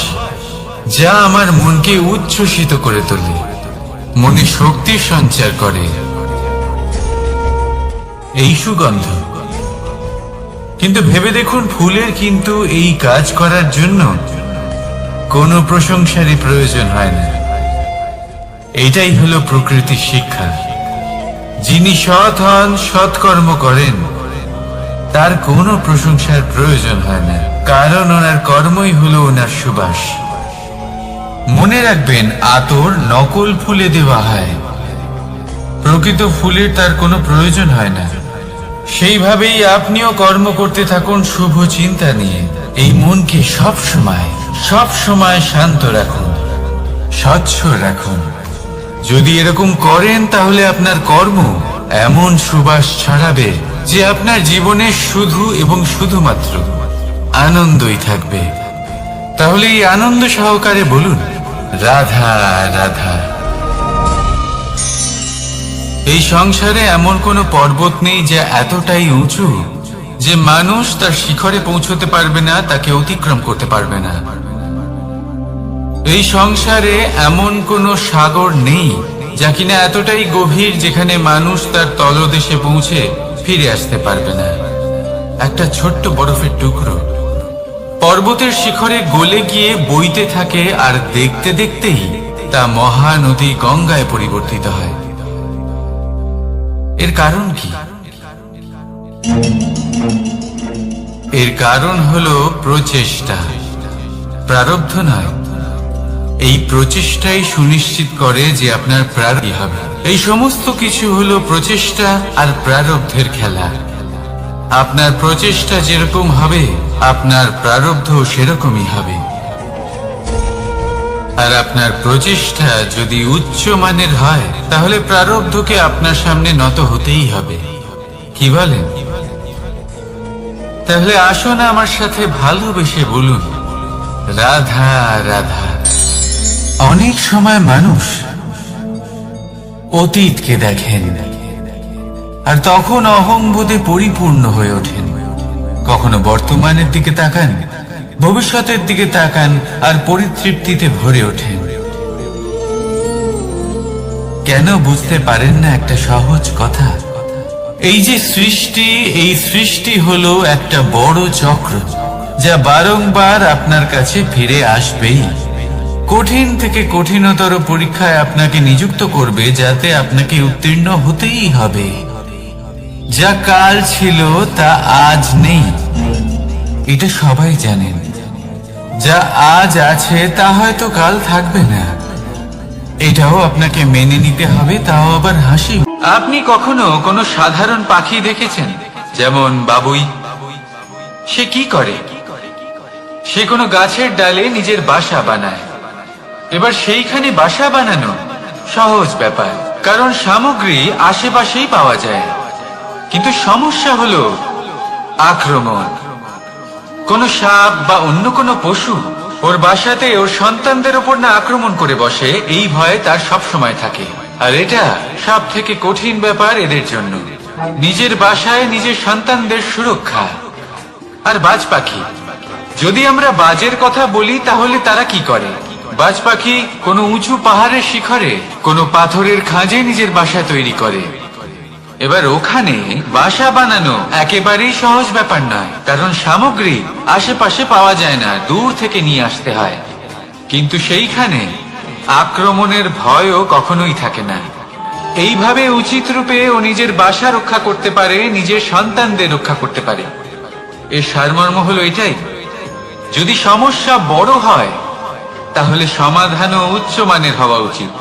যা আমার মনকে উচ্ছ্বসিত করে তোলে, মনে শক্তি সঞ্চার করে, এই সুগন্ধ। কিন্তু ভেবে দেখুন, ফুলের কিন্তু এই কাজ করার জন্য কোনো প্রশংসারই প্রয়োজন হয় না। এটাই হলো প্রকৃতির শিক্ষা। যিনি সৎ হন, সৎকর্ম করেন, তার কোনো প্রশংসার প্রয়োজন হয় না, কারণ ওনার কর্মই হলো ওনার সুবাস। মনে রাখবেন, আতর নকল ফুলে দেওয়া হয়, প্রকৃত ফুলের তার কোনো প্রয়োজন হয় না। সেইভাবেই আপনিও কর্ম করতে থাকুন শুভ চিন্তা নিয়ে। এই মনকে সব সময় শান্ত রাখুন, স্বচ্ছ রাখুন। যদি এরকম করেন তাহলে আপনার কর্ম এমন সুবাস ছড়াবে যে আপনার জীবনে শুধু এবং শুধুমাত্র আনন্দই থাকবে। তাহলে এই আনন্দ সহকারে বলুন, রাধা রাধা। এই সংসারে এমন কোনো পর্বত নেই যা এতটাই উঁচু যে মানুষ তার শিখরে পৌঁছতে পারবে না, তাকে অতিক্রম করতে পারবে না। এই সংসারে এমন কোনো সাগর নেই যা কিনা এতটাই গভীর যেখানে মানুষ তার তলদেশে পৌঁছে ফিরে আসতে পারবে না। একটা ছোট্ট বরফের টুকরো পর্বতের শিখরে গলে গিয়ে বইতে থাকে, আর দেখতে দেখতেই তা মহানদী গঙ্গায় পরিবর্তিত হয়। এর কারণ কি? এর কারণ হলো প্রচেষ্টা, প্রারব্ধ নয়। এই প্রচেষ্টাই সুনিশ্চিত করে যে আপনার প্রারব্ধ হবে। এই সমস্ত কিছু হলো প্রচেষ্টা আর প্রারব্ধের খেলা। আপনার প্রচেষ্টা যেরকম হবে, আপনার প্রারব্ধ সেরকমই হবে। আর আপনার প্রচেষ্টা যদি উচ্চ মানের হয়, তাহলে প্রারব্ধকে আপনার সামনে নত হতেই হবে। কি বলেন? তাহলে আসুন আমার সাথে ভালোবেসে বলুন, রাধা রাধা। অনেক সময় মানুষ অতীতকে দেখেন আর তখন অহংবোধে পরিপূর্ণ হয়ে ওঠেন। কখনো বর্তমানের দিকে তাকান, ভবিষ্যতের দিকে তাকান আর পরিতৃপ্তিতে ভরে ওঠেন। কেন বুঝতে পারেন না একটা সহজ কথা? এই যে সৃষ্টি, এই সৃষ্টি হলো একটা বড় চক্র যা বারংবার আপনার কাছে ফিরে আসবেই। কঠিন থেকে কঠিনতর পরীক্ষায় আপনাকে নিযুক্ত করবে, যাতে আপনাকে উত্তীর্ণ হতেই হবে। যা কাল ছিল তা আজ নেই, এটা সবাই জানেন। যা আজ আছে তা হয়তো কাল থাকবে না, এটাও আপনাকে মেনে নিতে হবে, তাও আবার হাসি। আপনি কখনো কোনো সাধারণ পাখি দেখেছেন? যেমন বাবুই। সে কি করে? সে কোনো গাছের ডালে নিজের বাসা বানায়। এবার সেইখানে বাসা বানানো সহজ ব্যাপার, কারণ সামগ্রী আশেপাশেই পাওয়া যায়। কিন্তু সমস্যা হলো আক্রমণ। কোন সাপ বা অন্য কোনো পশু ওর বাসাতে ওর সন্তানদের উপর না আক্রমণ করে বসে, এই ভয় তার সব সময় থাকে। আর এটা সব থেকে কঠিন ব্যাপার এদের জন্য, নিজের বাসায় নিজের সন্তানদের সুরক্ষা। আর বাজ পাখি যদি আমরা বাজের কথা বলি তাহলে তারা কি করে? বাজ পাখি কোনো উঁচু পাহাড়ের শিখরে কোনো পাথরের খাঁজে নিজের বাসা তৈরি করে। এবার ওখানে বাসা বানানো একেবারেই সহজ ব্যাপার নয়, কারণ সামগ্রী আশেপাশে পাওয়া যায় না, দূর থেকে নিয়ে আসতে হয়। কিন্তু সেইখানে আক্রমণের ভয়ও কখনোই থাকে না। এইভাবে উচিত রূপে ও নিজের বাসা রক্ষা করতে পারে, নিজের সন্তানদের রক্ষা করতে পারে। এর সারমর্ম হলো এটাই, যদি সমস্যা বড় হয় তাহলে সমাধানও উচ্চমানের হওয়া উচিত।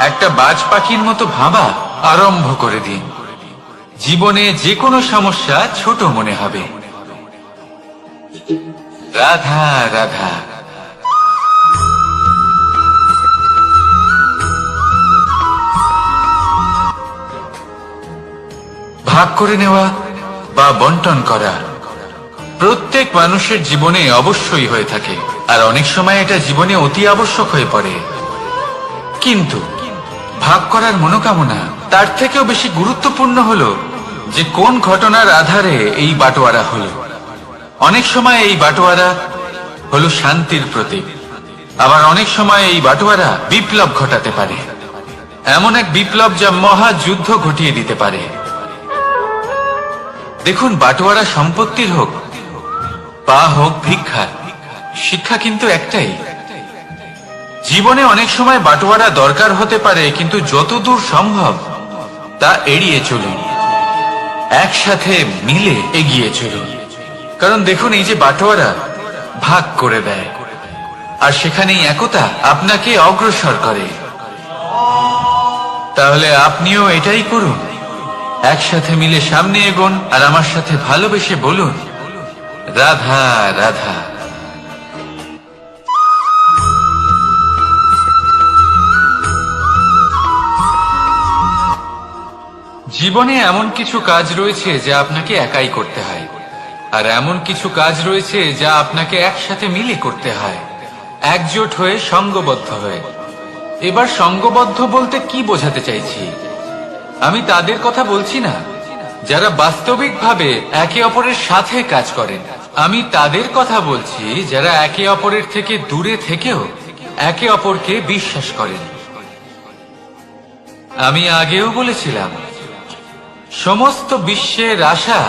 একটা বাজ পাখির মতো ভাবা আরম্ভ করে দিন। জীবনে যে কোনো সমস্যা ছোট মনে হবে। রাধা রাধা। ভাগ করে নেওয়া বা বন্টন করা প্রত্যেক মানুষের জীবনে অবশ্যই হয়ে থাকে, আর অনেক সময় এটা জীবনে অতি আবশ্যক হয়ে পড়ে। কিন্তু ভাগ করার মনোকামনা তার থেকেও বেশি গুরুত্বপূর্ণ হলো যে কোন ঘটনার আধারে এই বাটোয়ারা হলো। অনেক সময় এই বাটোয়ারা হলো শান্তির প্রতীক, আবার অনেক সময় এই বাটোয়ারা বিপ্লব ঘটাতে পারে, এমন এক বিপ্লব যা মহাযুদ্ধ ঘটিয়ে দিতে পারে। দেখুন, বাটোয়ারা সম্পত্তির হোক বা হোক ভিক্ষার, শিক্ষা কিন্তু একটাই। জীবনে অনেক সময় বাটোয়ারা দরকার হতে পারে, কিন্তু যতদূর সম্ভব তা এড়িয়ে চলুন, একসাথে মিলে এগিয়ে চলুন। কারণ দেখুন, এই যে বাটোয়ারা ভাগ করে দেয়, আর সেখানেই একতা আপনাকে অগ্রসর করে। তাহলে আপনিও এটাই করুন, একসাথে মিলে সামনে এগোন, আর আমার সাথে ভালোবেসে বলুন রাধা রাধা। জীবনে এমন কিছু কাজ রয়েছে যা আপনাকে একাই করতে হয়, আর এমন কিছু কাজ রয়েছে যা আপনাকে একসাথে মিলে করতে হয়, একজোট হয়ে, সঙ্গবদ্ধ হয়ে। এবার সঙ্গবদ্ধ বলতে কি বোঝাতে চাইছি? আমি তাদের কথা বলছি না যারা বাস্তবিকভাবে একে অপরের সাথে কাজ করেন। আমি তাদের কথা বলছি যারা একে অপরের থেকে দূরে থেকেও একে অপরকে বিশ্বাস করেন। আমি আগেও বলেছিলাম, সমস্ত বিশ্বের আশা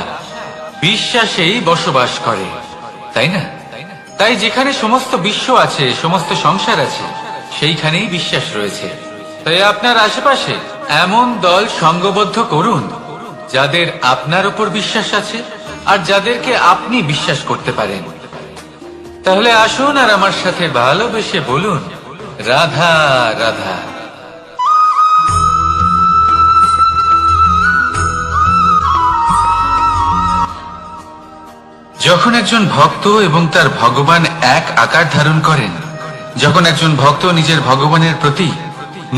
বিশ্বাসেই বসবাস করে, তাই না? তাই যেখানে সমস্ত বিশ্ব আছে, সমস্ত সংসার আছে, সেইখানেই বিশ্বাস রয়েছে। তাই আপনার আশেপাশে এমন দল সঙ্গবদ্ধ করুন যাদের আপনার উপর বিশ্বাস আছে আর যাদেরকে আপনি বিশ্বাস করতে পারেন। তাহলে আসুন আর আমার সাথে ভালোবেসে বলুন রাধা রাধা। যখন একজন ভক্ত এবং তার ভগবান এক আকার ধারণ করেন, যখন একজন ভক্ত নিজের ভগবানের প্রতি,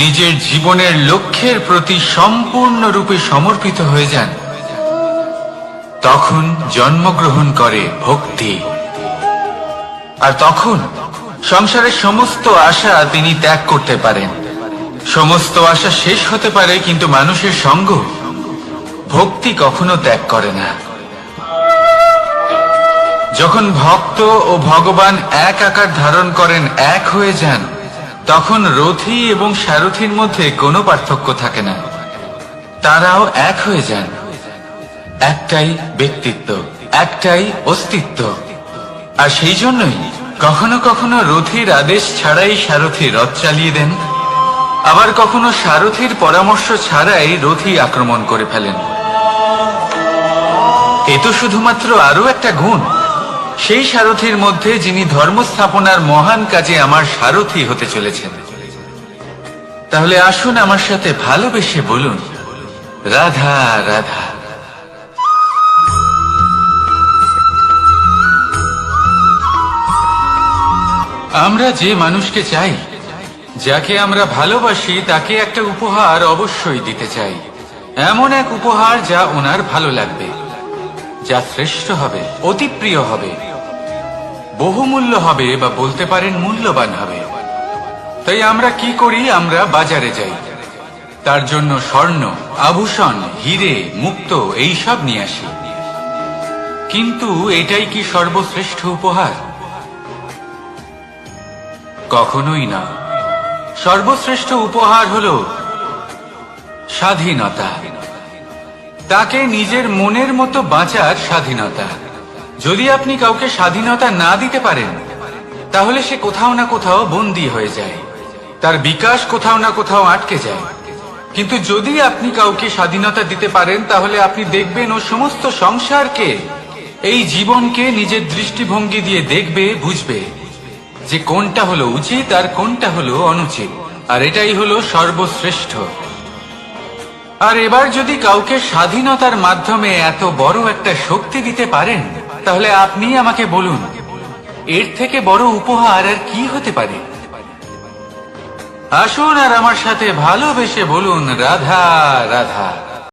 নিজের জীবনের লক্ষ্যের প্রতি সম্পূর্ণরূপে সমর্পিত হয়ে যান, তখন জন্মগ্রহণ করে ভক্তি। আর তখন সংসারের সমস্ত আশা তিনি ত্যাগ করতে পারেন। সমস্ত আশা শেষ হতে পারে, কিন্তু মানুষের সঙ্গ ভক্তি কখনো ত্যাগ করে না। যখন ভক্ত ও ভগবান এক আকার ধারণ করেন, এক হয়ে যান, তখন রথী এবং সারথীর মধ্যে কোনো পার্থক্য থাকে না, তারাও এক হয়ে যান। একটাই ব্যক্তিত্ব, একটাই অস্তিত্ব। আর সেই জন্যই কখনো কখনো রথীর আদেশ ছাড়াই সারথী রথ চালিয়ে দেন, আবার কখনো সারথীর পরামর্শ ছাড়াই রথী আক্রমণ করে ফেলেন। এ তো শুধুমাত্র আরো একটা গুণ সেই সারথীর মধ্যে, যিনি ধর্ম স্থাপনার মহান কাজে আমার সারথী হতে চলেছেন। তাহলে আসুন আমার সাথে ভালোবেসে বলুন রাধা রাধা। আমরা যে মানুষকে চাই, যাকে আমরা ভালোবাসি, তাকে একটা উপহার অবশ্যই দিতে চাই। এমন এক উপহার যা ওনার ভালো লাগবে, যা শ্রেষ্ঠ হবে, অতি প্রিয় হবে, বহুমূল্য হবে, বা বলতে পারেন মূল্যবান হবে। তাই আমরা কি করি? আমরা বাজারে যাই, তার জন্য স্বর্ণ, আভূষণ, হিরে, মুক্তো এইসব নিয়ে আসি। কিন্তু এটাই কি সর্বশ্রেষ্ঠ উপহার? কখনোই না। সর্বশ্রেষ্ঠ উপহার হলো স্বাধীনতা, তাকে নিজের মনের মতো বাঁচার স্বাধীনতা। যদি আপনি কাউকে স্বাধীনতা না দিতে পারেন, তাহলে সে কোথাও না কোথাও বন্দী হয়ে যায়, তার বিকাশ কোথাও না কোথাও আটকে যায়। কিন্তু যদি আপনি কাউকে স্বাধীনতা দিতে পারেন, তাহলে আপনি দেখবেন ও সমস্ত সংসারকে, এই জীবনকে নিজের দৃষ্টিভঙ্গি দিয়ে দেখবে, বুঝবে যে কোনটা হলো উচিত আর কোনটা হলো অনুচিত। আর এটাই হলো সর্বশ্রেষ্ঠ। আর এবার যদি কাউকে স্বাধীনতার মাধ্যমে এত বড় একটা শক্তি দিতে পারেন, তাহলে আপনি আমাকে বলুন, এর থেকে বড় উপহার আর কি হতে পারে? আসুন আর আমার সাথে ভালোবেসে বলুন, রাধা রাধা।